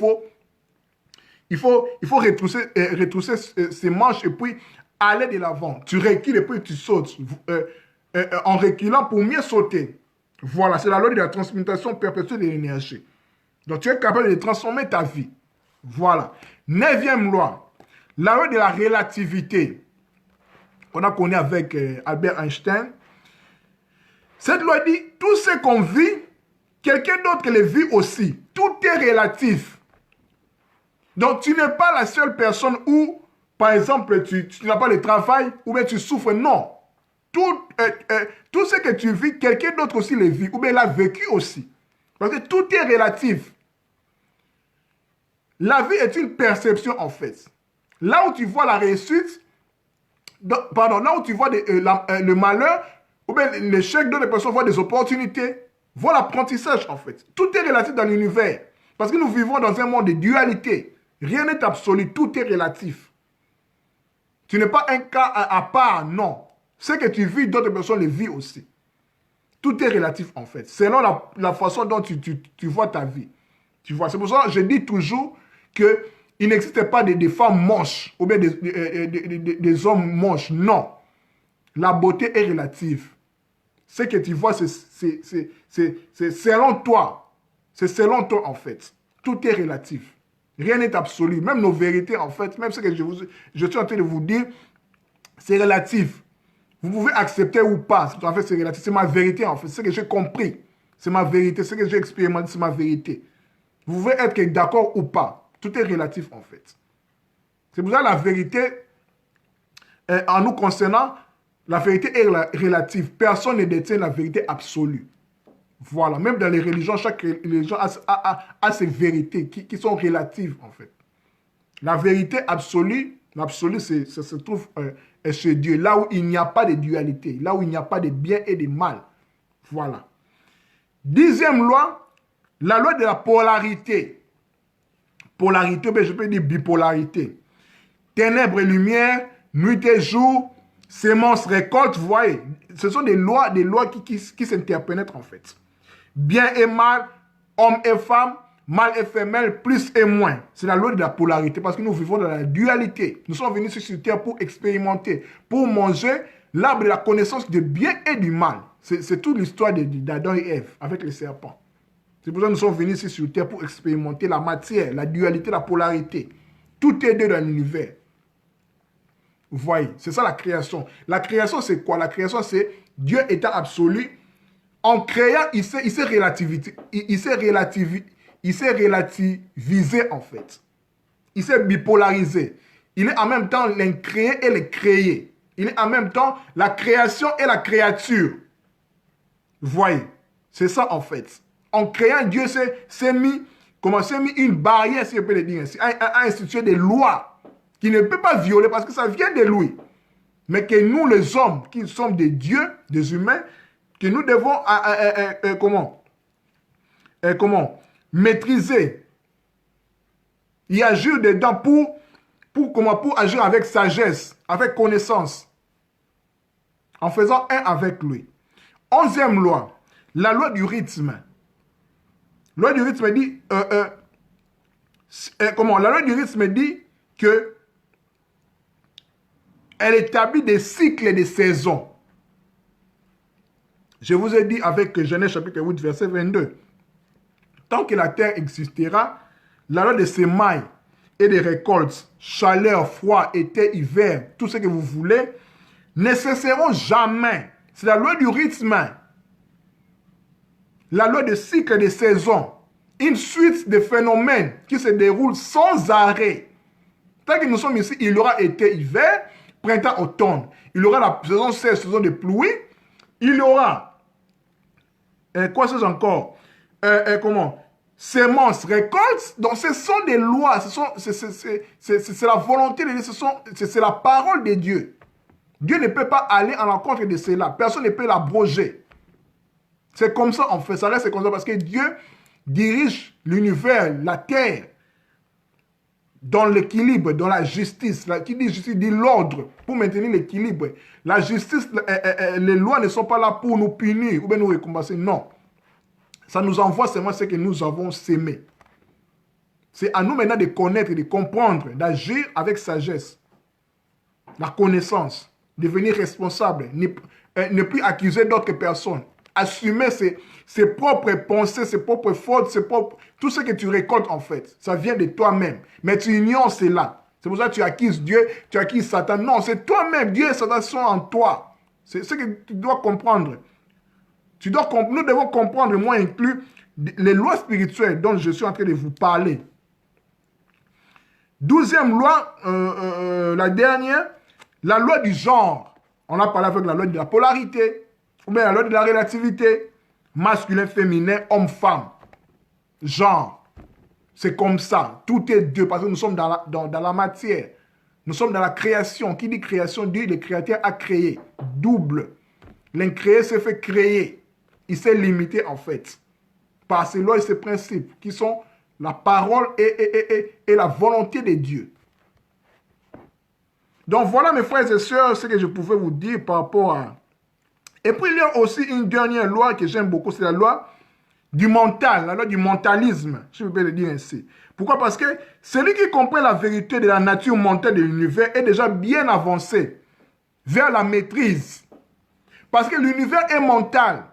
[SPEAKER 1] il faut retrousser ses manches et puis aller de l'avant. Tu recules et puis tu sautes. En reculant pour mieux sauter. Voilà, c'est la loi de la transmutation perpétuelle de l'énergie. Donc, tu es capable de transformer ta vie. Voilà. 9e loi, la loi de la relativité. On a connu avec Albert Einstein. Cette loi dit, tout ce qu'on vit, quelqu'un d'autre le vit aussi. Tout est relatif. Donc, tu n'es pas la seule personne où, par exemple, tu n'as pas le travail ou bien tu souffres. Non. Tout ce que tu vis, quelqu'un d'autre aussi le vit ou bien l'a vécu aussi. Parce que tout est relatif. La vie est une perception en fait. Là où tu vois la réussite, là où tu vois le malheur, ou bien l'échec d'autres personnes voient des opportunités, voient l'apprentissage en fait. Tout est relatif dans l'univers. Parce que nous vivons dans un monde de dualité. Rien n'est absolu, tout est relatif. Tu n'es pas un cas à part, non. Ce que tu vis, d'autres personnes le vivent aussi. Tout est relatif en fait, selon la façon dont tu vois ta vie. Tu vois, c'est pour ça que je dis toujours qu'il n'existe pas des femmes moches ou bien des hommes moches. Non. La beauté est relative. Ce que tu vois, c'est selon toi. C'est selon toi, en fait. Tout est relatif. Rien n'est absolu. Même nos vérités, en fait, même ce que je suis en train de vous dire, c'est relatif. Vous pouvez accepter ou pas. En fait, c'est relatif. C'est ma vérité, en fait. C'est ce que j'ai compris. C'est ma vérité. Ce que j'ai expérimenté, c'est ma vérité. Vous pouvez être d'accord ou pas. Tout est relatif, en fait. C'est pour ça que la vérité, en nous concernant, la vérité est relative. Personne ne détient la vérité absolue. Voilà. Même dans les religions, chaque religion a ses vérités qui sont relatives, en fait. La vérité absolue, l'absolu, ça se trouve chez Dieu. Là où il n'y a pas de dualité. Là où il n'y a pas de bien et de mal. Voilà. 10e loi, la loi de la polarité. Polarité, ben je peux dire bipolarité. Ténèbres et lumière, nuit et jour, sémence, récolte, vous voyez. Ce sont des lois qui s'interpénètrent en fait. Bien et mal, homme et femme, mal et femelle, plus et moins. C'est la loi de la polarité parce que nous vivons dans la dualité. Nous sommes venus sur cette terre pour expérimenter, pour manger l'arbre de la connaissance du bien et du mal. C'est toute l'histoire d'Adam et Ève avec les serpents. C'est pour ça que nous sommes venus ici sur terre pour expérimenter la matière, la dualité, la polarité. Tout est deux dans l'univers. Vous voyez, c'est ça la création. La création, c'est quoi? La création, c'est Dieu étant absolu. En créant, il s'est relativisé en fait. Il s'est bipolarisé. Il est en même temps l'incréé et le créé. Il est en même temps la création et la créature. Vous voyez, c'est ça en fait. En créant, Dieu s'est mis une barrière, si je peux le dire ainsi, a institué des lois qui ne peut pas violer parce que ça vient de lui. Mais que nous, les hommes, qui sommes des dieux, des humains, que nous devons maîtriser y agir dedans pour agir avec sagesse, avec connaissance, en faisant un avec lui. 11e loi, la loi du rythme. La loi du rythme dit, la loi du rythme dit que elle établit des cycles et des saisons. Je vous ai dit avec Genèse chapitre 8, verset 22. Tant que la terre existera, la loi des semailles et des récoltes, chaleur, froid, été, hiver, tout ce que vous voulez, ne cesseront jamais. C'est la loi du rythme. La loi des cycles et des saisons. Une suite de phénomènes qui se déroulent sans arrêt. Tant que nous sommes ici, il y aura été, hiver, printemps, automne. Il y aura la saison sèche, saison de pluie. Il y aura, quoi c'est encore? Sémence, récolte. Donc ce sont des lois, c'est la volonté de Dieu, c'est la parole de Dieu. Dieu ne peut pas aller à l'encontre de cela. Personne ne peut l'abroger. C'est comme ça en fait, ça reste comme ça parce que Dieu dirige l'univers, la terre, dans l'équilibre, dans la justice. Qui dit justice dit l'ordre, pour maintenir l'équilibre. La justice, les lois ne sont pas là pour nous punir ou bien nous récompenser. Non. Ça nous envoie seulement ce que nous avons sémé. C'est à nous maintenant de connaître, de comprendre, d'agir avec sagesse. La connaissance, devenir responsable, ne plus accuser d'autres personnes. Assumer ses propres pensées, ses propres fautes, tout ce que tu récoltes en fait. Ça vient de toi-même. Mais tu ignores cela. C'est pour ça que tu accuses Dieu, tu accuses Satan. Non, c'est toi-même. Dieu et Satan sont en toi. C'est ce que tu dois comprendre. Nous devons comprendre, moi inclus, les lois spirituelles dont je suis en train de vous parler. 12e loi, la dernière, la loi du genre. On a parlé avec la loi de la polarité, ou bien la loi de la relativité, masculin, féminin, homme, femme, genre. C'est comme ça. Tout est Dieu, parce que nous sommes dans la matière. Nous sommes dans la création. Qui dit création dit le créateur a créé. Double. L'incréé s'est fait créer. Il s'est limité en fait. Par ces lois et ces principes qui sont la parole et la volonté de Dieu. Donc voilà mes frères et sœurs ce que je pouvais vous dire par rapport à... Et puis il y a aussi une dernière loi que j'aime beaucoup, c'est la loi du mental, la loi du mentalisme, si je peux le dire ainsi. Pourquoi? Parce que celui qui comprend la vérité de la nature mentale de l'univers est déjà bien avancé vers la maîtrise. Parce que l'univers est mental.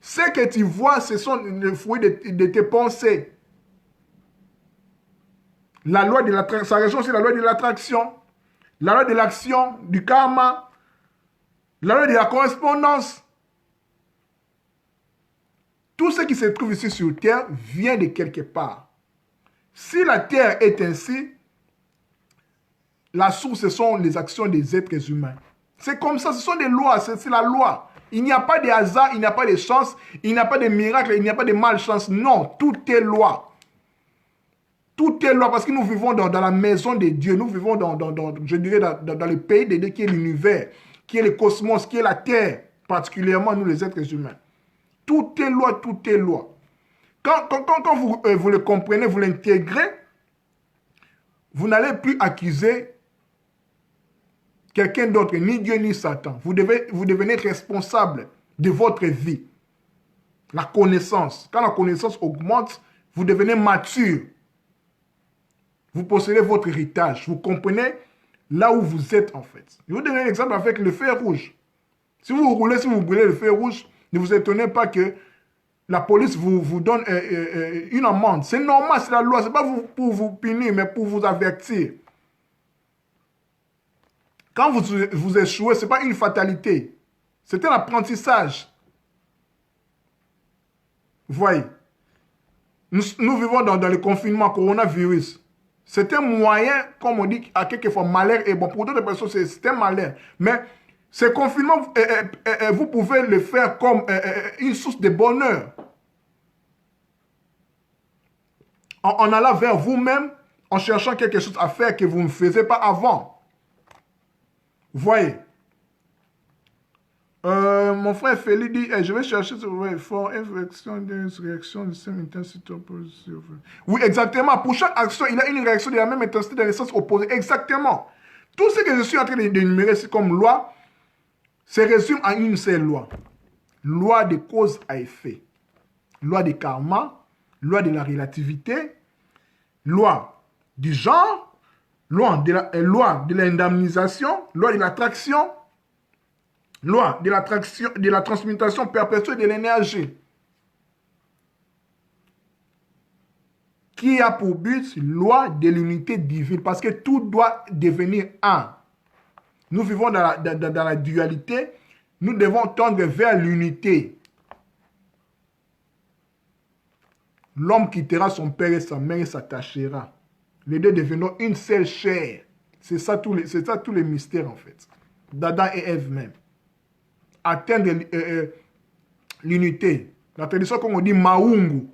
[SPEAKER 1] Ce que tu vois, ce sont les fruits de tes pensées. La loi de l'attraction, ça rejoint aussi la loi de l'attraction, la loi de l'action, du karma, la loi de la correspondance. Tout ce qui se trouve ici sur Terre vient de quelque part. Si la Terre est ainsi, la source, ce sont les actions des êtres humains. C'est comme ça, ce sont des lois, c'est la loi. Il n'y a pas de hasard, il n'y a pas de chance, il n'y a pas de miracle, il n'y a pas de malchance. Non, tout est loi. Tout est loi parce que nous vivons dans la maison de Dieu. Nous vivons je dirais, dans le pays de Dieu qui est l'univers, qui est le cosmos, qui est la terre, particulièrement nous les êtres humains. Tout est loi, tout est loi. Quand vous le comprenez, vous l'intégrez, vous n'allez plus accuser quelqu'un d'autre, ni Dieu ni Satan. Vous devenez responsable de votre vie. La connaissance. Quand la connaissance augmente, vous devenez mature. Vous possédez votre héritage. Vous comprenez là où vous êtes en fait. Je vais vous donner un exemple avec le fer rouge. Si vous roulez, si vous brûlez le fer rouge, ne vous étonnez pas que la police vous donne une amende. C'est normal, c'est la loi. Ce n'est pas pour vous punir, mais pour vous avertir. Quand vous échouez, ce n'est pas une fatalité. C'est un apprentissage. Vous voyez. Nous vivons dans le confinement coronavirus. C'est un moyen, comme on dit, à quelquefois malheur est bon. Pour d'autres personnes, c'est un malheur. Mais ce confinement, vous pouvez le faire comme une source de bonheur. En allant vers vous-même, en cherchant quelque chose à faire que vous ne faisiez pas avant. Vous voyez. Mon frère Félix dit, je vais chercher ce fort, réaction de même intensité opposée. Oui, exactement. Pour chaque action, il y a une réaction de la même intensité dans le sens opposé. Exactement. Tout ce que je suis en train d'énumérer comme loi se résume en une seule loi. Loi de cause à effet. Loi de karma, loi de la relativité, loi du genre, loi de l'indemnisation, loi de l'attraction, loi de la transmutation perpétuelle de l'énergie. Qui a pour but loi de l'unité divine. Parce que tout doit devenir un. Nous vivons dans la dualité. Nous devons tendre vers l'unité. L'homme quittera son père et sa mère et s'attachera. Les deux deviendront une seule chair. C'est ça tous les mystères en fait. D'Adam et Ève même. Atteindre l'unité. La tradition, comme on dit, Maungu,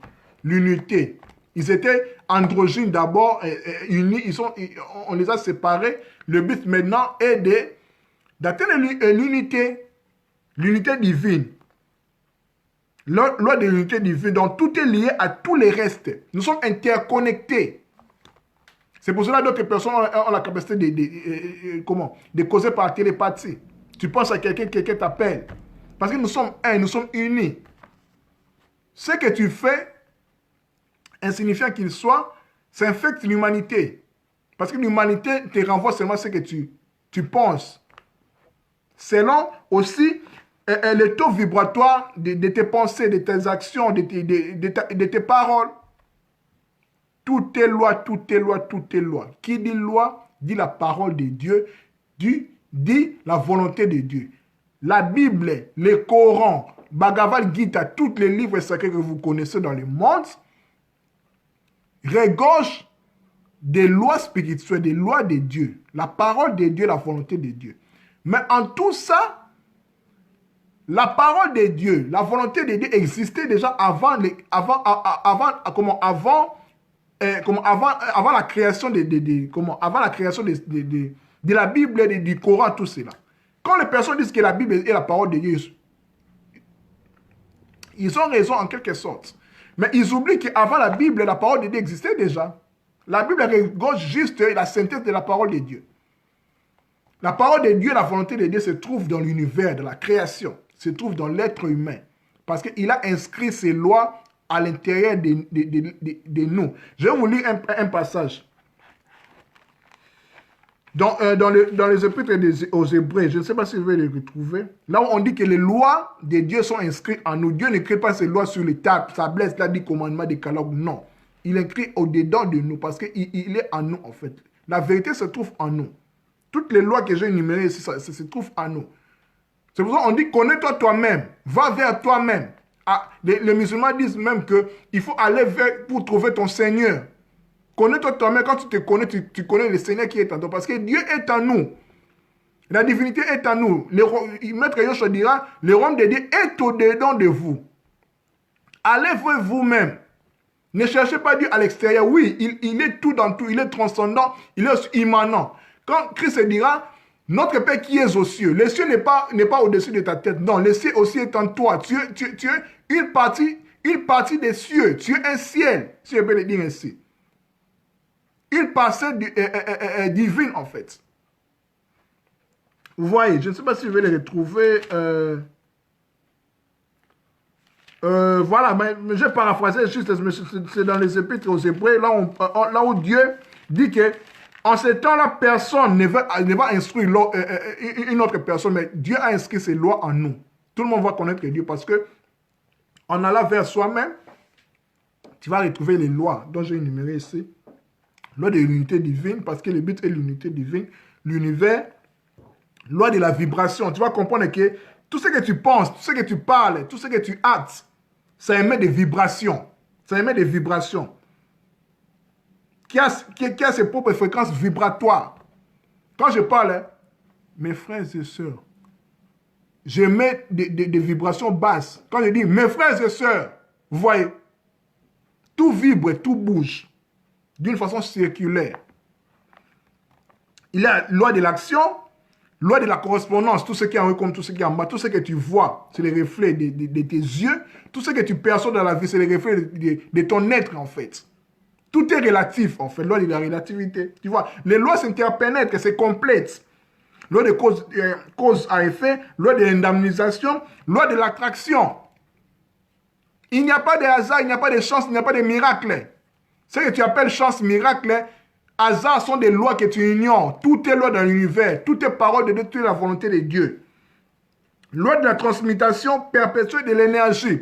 [SPEAKER 1] l'unité. Ils étaient androgynes d'abord, unis, on les a séparés. Le but maintenant est d'atteindre l'unité divine. Loi de l'unité divine, donc tout est lié à tous les restes. Nous sommes interconnectés. C'est pour cela que d'autres personnes ont la capacité de causer par télépathie. Tu penses à quelqu'un t'appelle. Parce que nous sommes un, nous sommes unis. Ce que tu fais, insignifiant qu'il soit, ça infecte l'humanité. Parce que l'humanité te renvoie seulement ce que tu penses. Selon aussi le taux vibratoire de tes pensées, de tes actions, de tes paroles. Tout est loi, tout est loi, tout est loi. Qui dit loi, dit la parole de Dieu, dit la volonté de Dieu. La Bible, le Coran, Bhagavad Gita, tous les livres sacrés que vous connaissez dans le monde, regorgent des lois spirituelles, des lois de Dieu. La parole de Dieu, la volonté de Dieu. Mais en tout ça, la parole de Dieu, la volonté de Dieu existait déjà avant la création de la Bible, du Coran, tout cela. Quand les personnes disent que la Bible est la parole de Dieu, ils ont raison en quelque sorte. Mais ils oublient qu'avant la Bible, la parole de Dieu existait déjà. La Bible regorge juste la synthèse de la parole de Dieu. La parole de Dieu, la volonté de Dieu se trouve dans l'univers, dans la création, se trouve dans l'être humain. Parce qu'il a inscrit ses lois à l'intérieur de nous. Je vais vous lire un passage. Dans les épîtres aux Hébreux, je ne sais pas si vous allez les retrouver. Là où on dit que les lois de Dieu sont inscrites en nous. Dieu n'écrit pas ses lois sur les tablettes, là, des commandements, des catalogues. Non. Il écrit au-dedans de nous parce qu'il est en nous, en fait. La vérité se trouve en nous. Toutes les lois que j'ai énumérées ici, ça se trouve en nous. C'est pour ça qu'on dit, connais-toi toi-même. Va vers toi-même. Ah, les musulmans disent même qu'il faut aller pour trouver ton Seigneur. Connais-toi toi-même. Quand tu te connais, tu connais le Seigneur qui est en toi. Parce que Dieu est en nous. La divinité est en nous. Maître Yoshua dira, le royaume de Dieu est au-dedans de vous. Allez vers vous-même. Ne cherchez pas Dieu à l'extérieur. Oui, il est tout dans tout. Il est transcendant. Il est aussi immanent. Quand Christ dira, notre Père qui est aux cieux, le ciel n'est pas au-dessus de ta tête. Non, le ciel aussi est en toi. Tu es une partie des cieux. Tu es un ciel, si je peux le dire ainsi. Une parcelle divine, en fait. Vous voyez, je ne sais pas si je vais les retrouver. Voilà, mais j'ai paraphrasé juste, c'est dans les épîtres aux Hébreux, là où Dieu dit que en ce temps-là, personne ne va instruire une autre personne, mais Dieu a inscrit ses lois en nous. Tout le monde va connaître Dieu parce que en allant vers soi-même, tu vas retrouver les lois dont j'ai énuméré ici. Loi de l'unité divine, parce que le but est l'unité divine. L'univers, loi de la vibration. Tu vas comprendre que tout ce que tu penses, tout ce que tu parles, tout ce que tu actes, ça émet des vibrations. Ça émet des vibrations. Qui a ses propres fréquences vibratoires. Quand je parle, mes frères et sœurs, j'émets des vibrations basses. Quand je dis mes frères et sœurs, vous voyez, tout vibre, tout bouge d'une façon circulaire. Il y a loi de l'action, loi de la correspondance, tout ce qui est en haut comme tout ce qui est en bas, tout ce que tu vois, c'est les reflets de tes yeux, tout ce que tu perçois dans la vie, c'est les reflets de ton être en fait. Tout est relatif en fait, loi de la relativité. Tu vois, les lois s'interpénètrent, c'est complète. Loi de cause à effet, loi de l'indemnisation, loi de l'attraction. Il n'y a pas de hasard, il n'y a pas de chance, il n'y a pas de miracle. Ce que tu appelles chance, miracle, hasard sont des lois que tu ignores. Tout est loi dans l'univers. Tout est parole de Dieu, tout est la volonté de Dieu. Loi de la transmutation perpétuelle de l'énergie.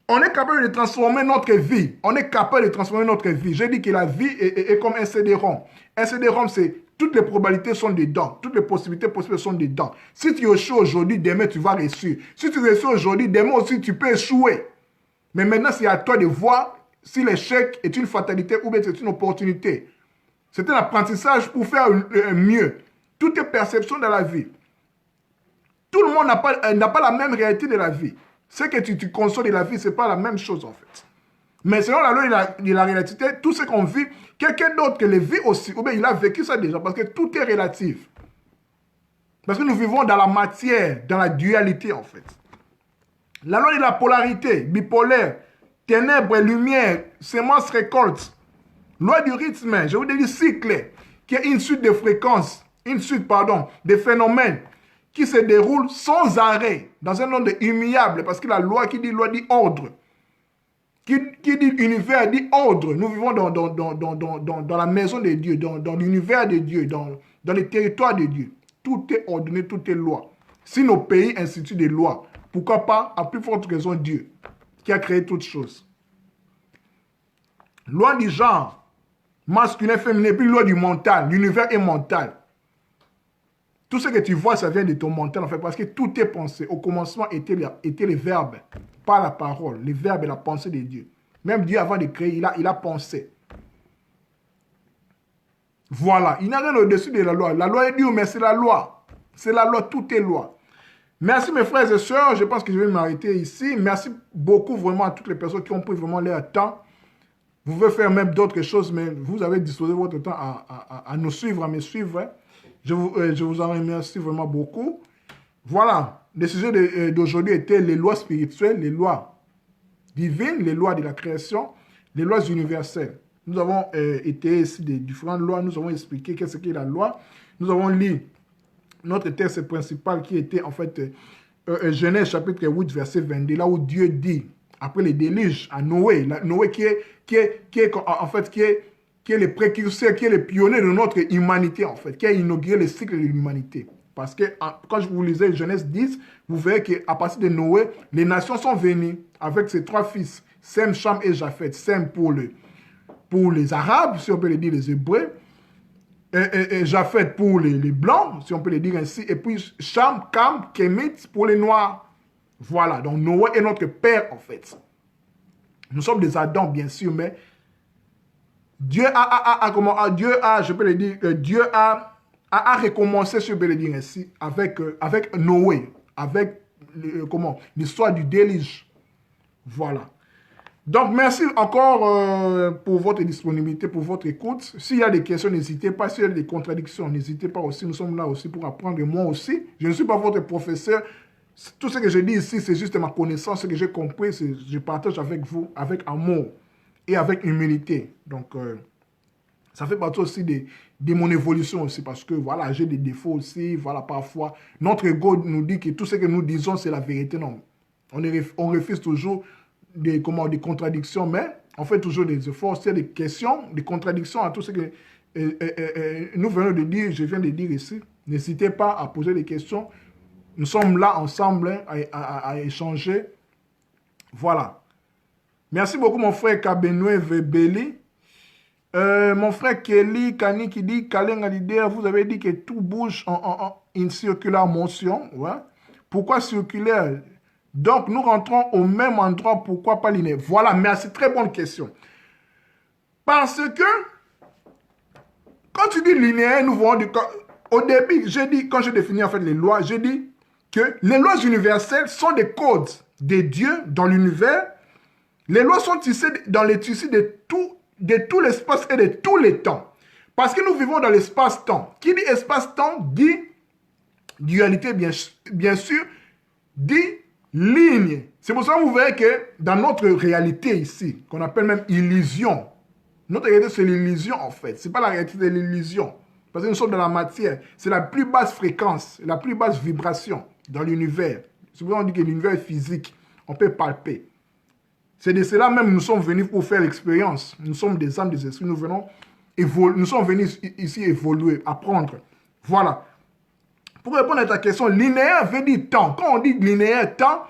[SPEAKER 1] On est capable de transformer notre vie. On est capable de transformer notre vie. J'ai dit que la vie est comme un CD-ROM. Un CD-ROM, c'est toutes les probabilités sont dedans. Toutes les possibilités possibles sont dedans. Si tu échoues aujourd'hui, demain tu vas réussir. Si tu réussis aujourd'hui, demain aussi tu peux échouer. Mais maintenant, c'est à toi de voir si l'échec est une fatalité ou bien c'est une opportunité. C'est un apprentissage pour faire mieux. Tout est perception dans la vie. Tout le monde n'a pas la même réalité de la vie. Ce que tu consommes de la vie, ce n'est pas la même chose en fait. Mais selon la loi de la réalité, tout ce qu'on vit, quelqu'un d'autre que le vit aussi, ou bien il a vécu ça déjà, parce que tout est relatif. Parce que nous vivons dans la matière, dans la dualité en fait. La loi de la polarité, bipolaire, ténèbres et lumière, semences récoltes. Loi du rythme, je vous dis cycle, qui est une suite de fréquences, de phénomènes qui se déroulent sans arrêt, dans un ordre immuable, parce que la loi qui dit ordre. Qui dit univers dit ordre. Nous vivons dans la maison de Dieu, dans l'univers de Dieu, dans les territoires de Dieu. Tout est ordonné, tout est loi. Si nos pays instituent des lois, pourquoi pas, à plus forte raison, Dieu, qui a créé toutes choses. Loi du genre, masculin, féminin, puis loi du mental. L'univers est mental. Tout ce que tu vois, ça vient de ton mental, en fait, parce que tout est pensé. Au commencement étaient les verbes, pas la parole. Les verbes et la pensée de Dieu. Même Dieu, avant de créer, il a pensé. Voilà. Il n'y a rien au-dessus de la loi. La loi est dure, mais c'est la loi. C'est la loi, tout est loi. Merci mes frères et sœurs. Je pense que je vais m'arrêter ici. Merci beaucoup vraiment à toutes les personnes qui ont pris vraiment leur temps. Vous pouvez faire même d'autres choses, mais vous avez disposé votre temps à nous suivre, à me suivre. Je vous en remercie vraiment beaucoup. Voilà, le sujet d'aujourd'hui était les lois spirituelles, les lois divines, les lois de la création, les lois universelles. Nous avons été ici des différentes lois, nous avons expliqué qu'est-ce qu'est la loi. Nous avons lu notre texte principal qui était en fait Genèse chapitre 8, verset 22, là où Dieu dit, après les déluges à Noé, Noé qui est le précurseur, qui est le pionnier de notre humanité, en fait, qui a inauguré le cycle de l'humanité. Parce que quand je vous lisais Genèse 10, vous verrez qu'à partir de Noé, les nations sont venues avec ses 3 fils, Sem, Cham et Japheth. Sem pour les Arabes, si on peut le dire, les Hébreux, et Japheth pour les Blancs, si on peut le dire ainsi, et puis Cham, Cam, Kémit pour les Noirs. Voilà, donc Noé est notre père, en fait. Nous sommes des Adams, bien sûr, mais Dieu Dieu a recommencé, si je peux le dire ainsi, avec Noé, avec l'histoire du déluge. Voilà. Donc, merci encore pour votre disponibilité, pour votre écoute. S'il y a des questions, n'hésitez pas. S'il y a des contradictions, n'hésitez pas aussi. Nous sommes là aussi pour apprendre, moi aussi. Je ne suis pas votre professeur. Tout ce que je dis ici, c'est juste ma connaissance, ce que j'ai compris, je partage avec vous, avec amour et avec humilité. Donc, ça fait partie aussi de mon évolution aussi, parce que voilà, j'ai des défauts aussi, voilà, parfois. Notre ego nous dit que tout ce que nous disons, c'est la vérité. Non, on refuse toujours des contradictions, mais on fait toujours des efforts. C'est des questions, des contradictions à tout ce que nous venons de dire, je viens de dire ici. N'hésitez pas à poser des questions. Nous sommes là ensemble à échanger. Voilà. Merci beaucoup mon frère Kabenoué Vebeli. Mon frère Kelly Kani qui dit Kalenga leader, vous avez dit que tout bouge en une circulaire motion. Ouais. Pourquoi circulaire? Donc nous rentrons au même endroit, pourquoi pas linéaire? Voilà, merci, très bonne question. Parce que quand tu dis linéaire, nous voyons au début, j'ai dit, quand j'ai défini en fait les lois, j'ai dit que les lois universelles sont des codes de Dieu dans l'univers. Les lois sont tissées dans les tissus de tout l'espace et de tous les temps. Parce que nous vivons dans l'espace-temps. Qui dit espace-temps dit dualité, bien sûr, dit ligne. C'est pour ça que vous verrez que dans notre réalité ici, qu'on appelle même illusion, notre réalité c'est l'illusion en fait. Ce n'est pas la réalité de l'illusion. Parce que nous sommes dans la matière. C'est la plus basse fréquence, la plus basse vibration dans l'univers. C'est pour ça qu'on dit que l'univers est physique. On peut palper. C'est de cela même que nous sommes venus pour faire l'expérience. Nous sommes des âmes, des esprits. Nous sommes venus ici évoluer, apprendre. Voilà. Pour répondre à ta question, linéaire veut dire temps. Quand on dit linéaire, temps,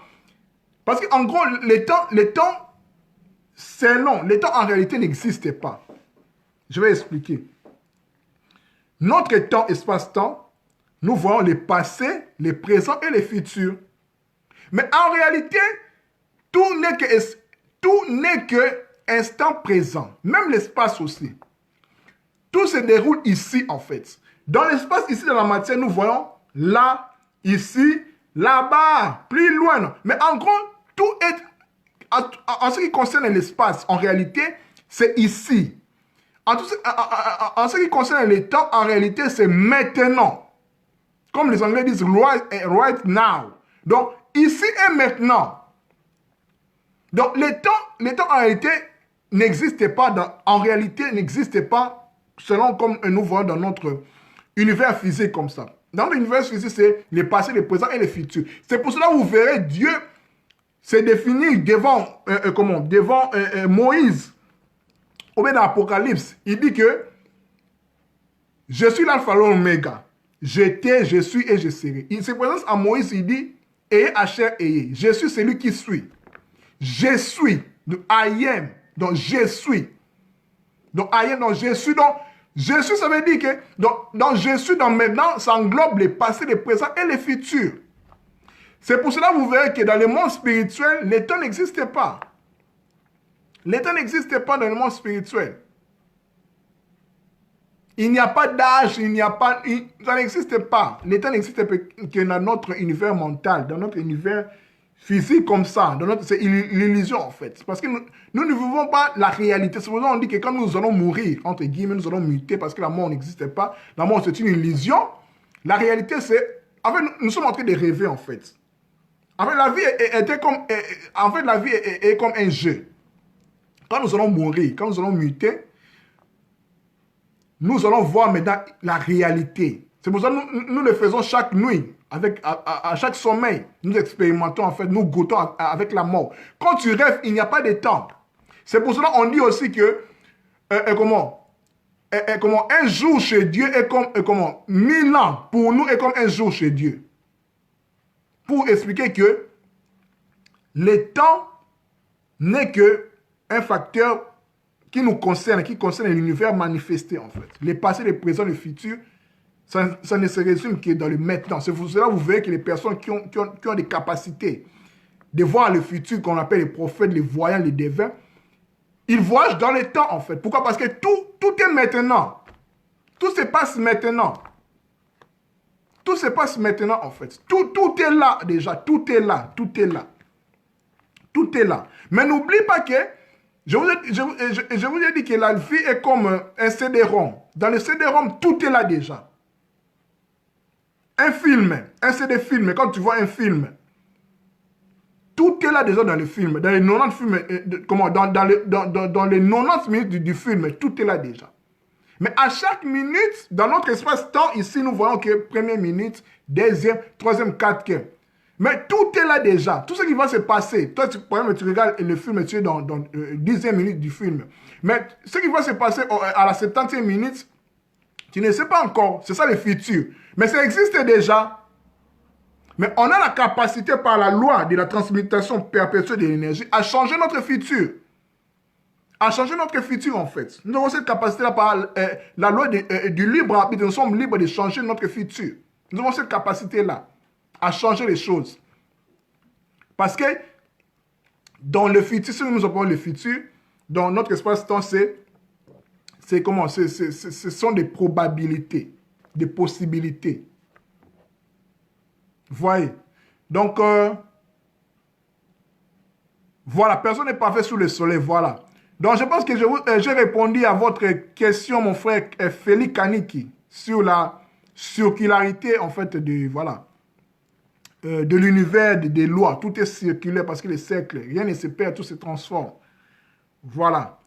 [SPEAKER 1] parce qu'en gros, le temps, c'est long. Le temps, en réalité, n'existe pas. Je vais expliquer. Notre temps, espace-temps, nous voyons le passé, le présent et le futur. Mais en réalité, tout n'est que instant présent. Même l'espace aussi. Tout se déroule ici, en fait. Dans l'espace, ici, dans la matière, nous voyons là, ici, là-bas, plus loin. Mais en gros, tout est... En ce qui concerne l'espace, en réalité, c'est ici. En ce qui concerne le temps, en réalité, c'est maintenant. Comme les Anglais disent, right now. Donc, ici et maintenant. Donc, le temps en réalité, n'existe pas, en réalité, n'existe pas selon comme nous voyons dans notre univers physique comme ça. Dans l'univers physique, c'est le passé, le présent et le futur. C'est pour cela que vous verrez Dieu se définir devant, devant Moïse, au milieu de l'Apocalypse. Il dit que je suis l'alpha et l'oméga. J'étais, je suis et je serai. Il se présente à Moïse, il dit, ayez Hacher, ayez. Je suis celui qui suis. Je suis. Donc, I am. Donc, je suis. Donc, I am, donc, je suis. Donc, je suis, ça veut dire que, donc je suis, donc maintenant, ça englobe le passé, le présent et le futur. C'est pour cela que vous verrez que dans le monde spirituel, le temps n'existe pas. Le temps n'existe pas dans le monde spirituel. Il n'y a pas d'âge, il n'y a pas... ça n'existe pas. Le temps n'existe que dans notre univers mental, dans notre univers physique comme ça. C'est l'illusion en fait. Parce que nous ne vivons pas la réalité. C'est pour ça qu'on dit que quand nous allons mourir, entre guillemets, nous allons muter parce que la mort n'existe pas. La mort c'est une illusion. La réalité c'est... En fait, nous sommes en train de rêver en fait. En fait, la vie est comme un jeu. Quand nous allons mourir, quand nous allons muter, nous allons voir maintenant la réalité. C'est pour ça que nous le faisons chaque nuit, à chaque sommeil. Nous expérimentons, en fait, nous goûtons avec la mort. Quand tu rêves, il n'y a pas de temps. C'est pour cela qu'on dit aussi que, un jour chez Dieu est comme, 1000 ans pour nous est comme un jour chez Dieu. Pour expliquer que le temps n'est qu'un facteur qui nous concerne, qui concerne l'univers manifesté en fait. Le passé, le présent, le futur, ça ne se résume que dans le maintenant. C'est pour cela que vous verrez que les personnes qui ont des capacités de voir le futur, qu'on appelle les prophètes, les voyants, les devins, ils voyagent dans le temps en fait. Pourquoi? Parce que tout est maintenant. Tout se passe maintenant. Tout se passe maintenant en fait. Tout est là déjà. Tout est là. Tout est là. Tout est là. Mais n'oublie pas que je vous ai dit que la vie est comme un CD-ROM. Dans le CD-ROM, tout est là déjà. Un film, un CD-film, quand tu vois un film, tout est là déjà dans le film. Dans les 90 films, dans les 90 minutes du film, tout est là déjà. Mais à chaque minute, dans notre espace-temps, ici, nous voyons que première minute, deuxième, troisième, quatrième. Mais tout est là déjà. Tout ce qui va se passer. Toi, par exemple, tu regardes le film, tu es dans 10e minute du film. Mais ce qui va se passer à la 70e minute, tu ne sais pas encore. C'est ça le futur. Mais ça existe déjà. Mais on a la capacité par la loi de la transmutation perpétuelle de l'énergie à changer notre futur. À changer notre futur en fait. Nous avons cette capacité-là par la loi du libre arbitre. Nous sommes libres de changer notre futur. Nous avons cette capacité-là à changer les choses. Parce que dans le futur, si nous appelons le futur, dans notre espace-temps, ce sont des probabilités, des possibilités. Vous voyez? Donc, voilà, personne n'est parfait sous le soleil, voilà. Donc, je pense que j'ai répondu à votre question, mon frère Félix Kaniki, sur la circularité, en fait, de l'univers, des lois. Tout est circulaire parce que les cercles, rien ne se perd, tout se transforme. Voilà.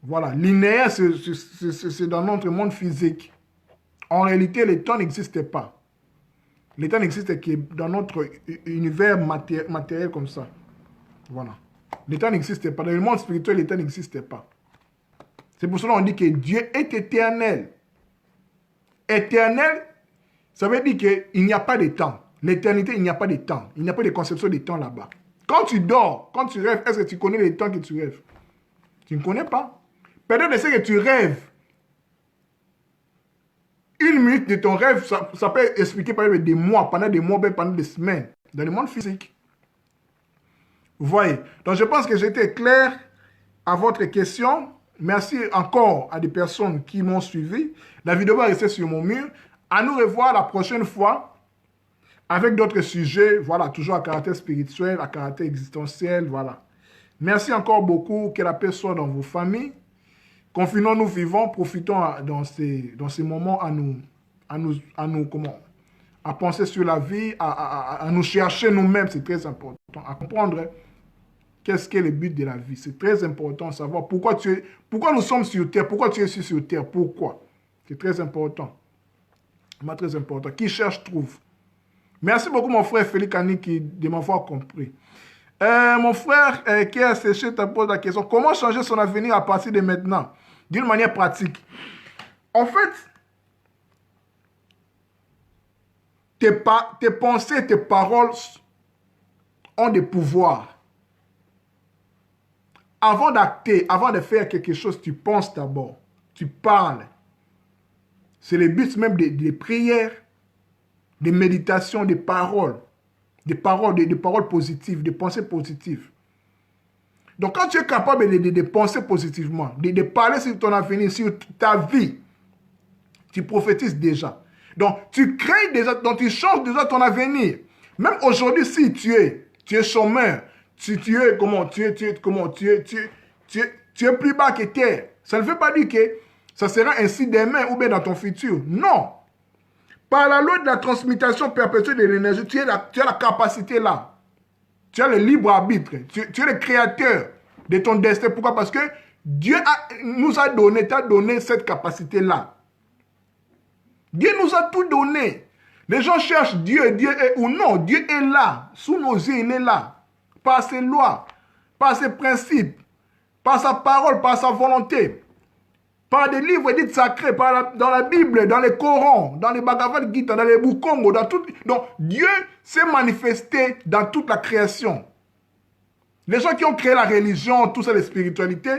[SPEAKER 1] Voilà. Linéaire, c'est dans notre monde physique. En réalité, le temps n'existe pas. Le temps n'existe que dans notre univers matériel comme ça. Voilà. Le temps n'existe pas. Dans le monde spirituel, le temps n'existe pas. C'est pour cela qu'on dit que Dieu est éternel. Éternel, ça veut dire qu'il n'y a pas de temps. L'éternité, il n'y a pas de temps. Il n'y a pas de conception de temps là-bas. Quand tu dors, quand tu rêves, est-ce que tu connais le temps que tu rêves? Tu ne connais pas. Peut-être que que tu rêves. Une minute de ton rêve, ça peut expliquer par exemple des mois, pendant des semaines, dans le monde physique. Vous voyez. Donc je pense que j'étais clair à votre question. Merci encore à des personnes qui m'ont suivi. La vidéo va rester sur mon mur. À nous revoir la prochaine fois avec d'autres sujets. Voilà, toujours à caractère spirituel, à caractère existentiel. Voilà. Merci encore beaucoup. Que la paix soit dans vos familles. Confinons-nous vivants. Profitons dans ces moments à penser sur la vie, à nous chercher nous-mêmes. C'est très important. À comprendre Qu'est-ce qui est le but de la vie? C'est très important de savoir pourquoi nous sommes sur terre, pourquoi tu es ici sur terre, pourquoi. C'est très important. Vraiment très important. Qui cherche, trouve. Merci beaucoup, mon frère Félix Aniki, de m'avoir compris. Mon frère qui a séché te pose la question, comment changer son avenir à partir de maintenant, d'une manière pratique? En fait, tes pensées, tes paroles ont des pouvoirs. Avant d'acter, avant de faire quelque chose, tu penses d'abord, tu parles. C'est le but même des prières, des méditations, des paroles positives, des pensées positives. Donc, quand tu es capable de penser positivement, de parler sur ton avenir, sur ta vie, tu prophétises déjà. Donc, tu crées déjà, donc tu changes déjà ton avenir. Même aujourd'hui, si tu es chômeur, tu es plus bas que terre. Ça ne veut pas dire que ça sera ainsi demain ou bien dans ton futur. Non. Par la loi de la transmutation perpétuelle de l'énergie, tu as la capacité là. Tu as le libre arbitre. Tu es le créateur de ton destin. Pourquoi? Parce que Dieu nous a donné, t'a donné cette capacité-là. Dieu nous a tout donné. Les gens cherchent Dieu, Dieu est ou non. Dieu est là. Sous nos yeux, il est là. Par ses lois, par ses principes, par sa parole, par sa volonté. Par des livres dits sacrés, dans la Bible, dans les Corans, dans les Bhagavad Gita, dans les Bukongo, dans tout. Donc, Dieu s'est manifesté dans toute la création. Les gens qui ont créé la religion, tout ça, la spiritualité,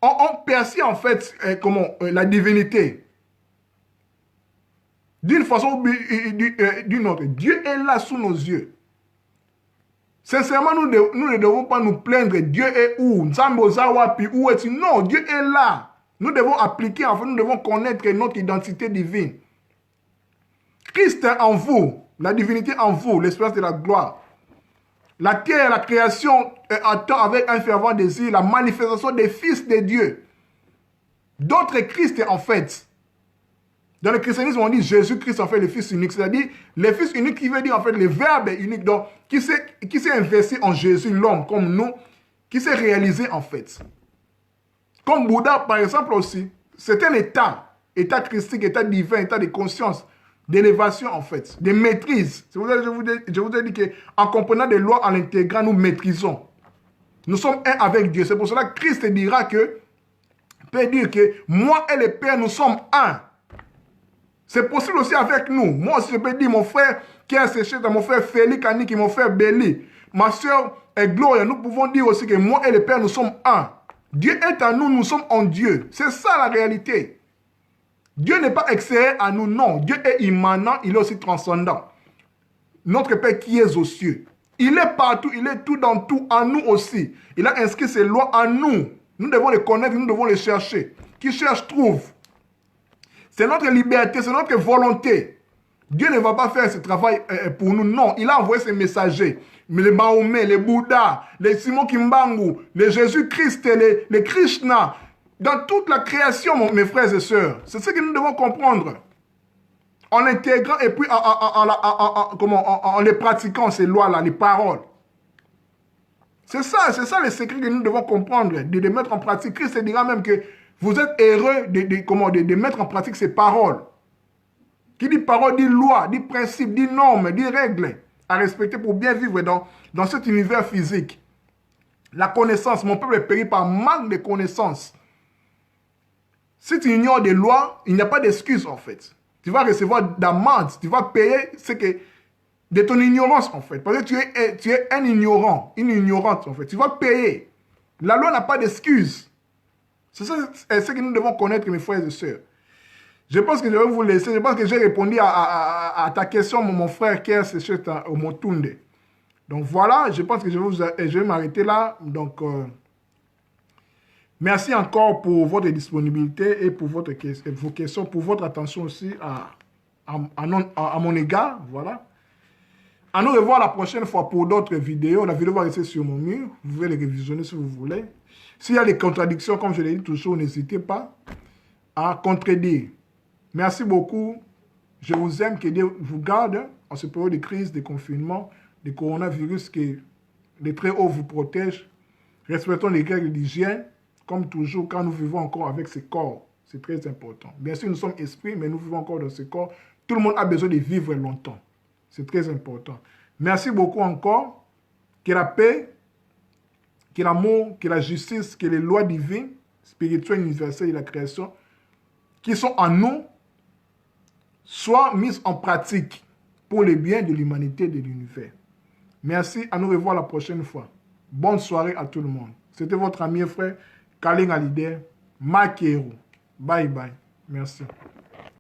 [SPEAKER 1] ont perçu en fait la divinité. D'une façon ou d'une autre. Dieu est là sous nos yeux. Sincèrement, nous ne devons pas nous plaindre. Dieu est où? Où est-il? Non, Dieu est là. Nous devons appliquer, enfin, nous devons connaître notre identité divine. Christ est en vous, la divinité en vous, l'espérance de la gloire. La terre, la création attend avec un fervent désir la manifestation des fils de Dieu. D'autres Christ en fait. Dans le christianisme, on dit Jésus-Christ en fait le Fils unique. C'est-à-dire le Fils unique qui veut dire en fait le Verbe unique. Donc, qui s'est investi en Jésus, l'homme, comme nous, qui s'est réalisé en fait. Comme Bouddha, par exemple aussi, c'est un état christique, état divin, état de conscience, d'élévation en fait, de maîtrise. Je vous ai dit qu'en comprenant des lois, en l'intégrant, nous maîtrisons. Nous sommes un avec Dieu. C'est pour cela que Christ dira que, peut dire que moi et le Père, nous sommes un. C'est possible aussi avec nous. Moi aussi, je peux dire, mon frère qui est séché, mon frère Félix Aniki, mon frère Béli, ma soeur Gloria, nous pouvons dire aussi que moi et le Père, nous sommes un. Dieu est en nous, nous sommes en Dieu. C'est ça la réalité. Dieu n'est pas extérieur à nous, non. Dieu est immanent, il est aussi transcendant. Notre Père qui est aux cieux. Il est partout, il est tout dans tout, en nous aussi. Il a inscrit ses lois en nous. Nous devons les connaître, nous devons les chercher. Qui cherche, trouve. C'est notre liberté, c'est notre volonté. Dieu ne va pas faire ce travail pour nous, non. Il a envoyé ses messagers. Mais les Mahomet, les Bouddha, les Simon Kimbangu, les Jésus-Christ, les Krishna, dans toute la création, mes frères et sœurs. C'est ce que nous devons comprendre. En l'intégrant et puis en les pratiquant, ces lois-là, les paroles. C'est ça le secret que nous devons comprendre, de les mettre en pratique. Christ dira même que vous êtes heureux de mettre en pratique ces paroles. Qui dit parole, dit loi, dit principe, dit normes, dit règles à respecter pour bien vivre dans cet univers physique. La connaissance, mon peuple est péri par manque de connaissance. Si tu ignores des lois, il n'y a pas d'excuse en fait. Tu vas recevoir d'amende, tu vas payer de ton ignorance en fait. Parce que tu es un ignorant, une ignorante en fait. Tu vas payer. La loi n'a pas d'excuse. C'est ça ce que nous devons connaître, mes frères et sœurs. Je pense que je vais vous laisser. Je pense que j'ai répondu à ta question, mon frère Kerr, c'est au Motunde. Donc voilà, je pense que je vais m'arrêter là. Donc, merci encore pour votre disponibilité et pour vos questions, pour votre attention aussi à mon égard. Voilà. À nous revoir la prochaine fois pour d'autres vidéos. La vidéo va rester sur mon mur. Vous pouvez les révisionner si vous voulez. S'il y a des contradictions, comme je l'ai dit toujours, n'hésitez pas à contredire. Merci beaucoup. Je vous aime. Que Dieu vous garde en ce période de crise, de confinement, de coronavirus, que les très hauts vous protègent Respectons les règles d'hygiène, comme toujours, quand nous vivons encore avec ce corps. C'est très important. Bien sûr, nous sommes esprits, mais nous vivons encore dans ce corps. Tout le monde a besoin de vivre longtemps. C'est très important. Merci beaucoup encore. Que la paix, que l'amour, que la justice, que les lois divines, spirituelles, universelles de la création, qui sont en nous, soient mises en pratique pour le bien de l'humanité et de l'univers. Merci, à nous revoir la prochaine fois. Bonne soirée à tout le monde. C'était votre ami et frère, Kaling Alide, Makero. Bye bye. Merci.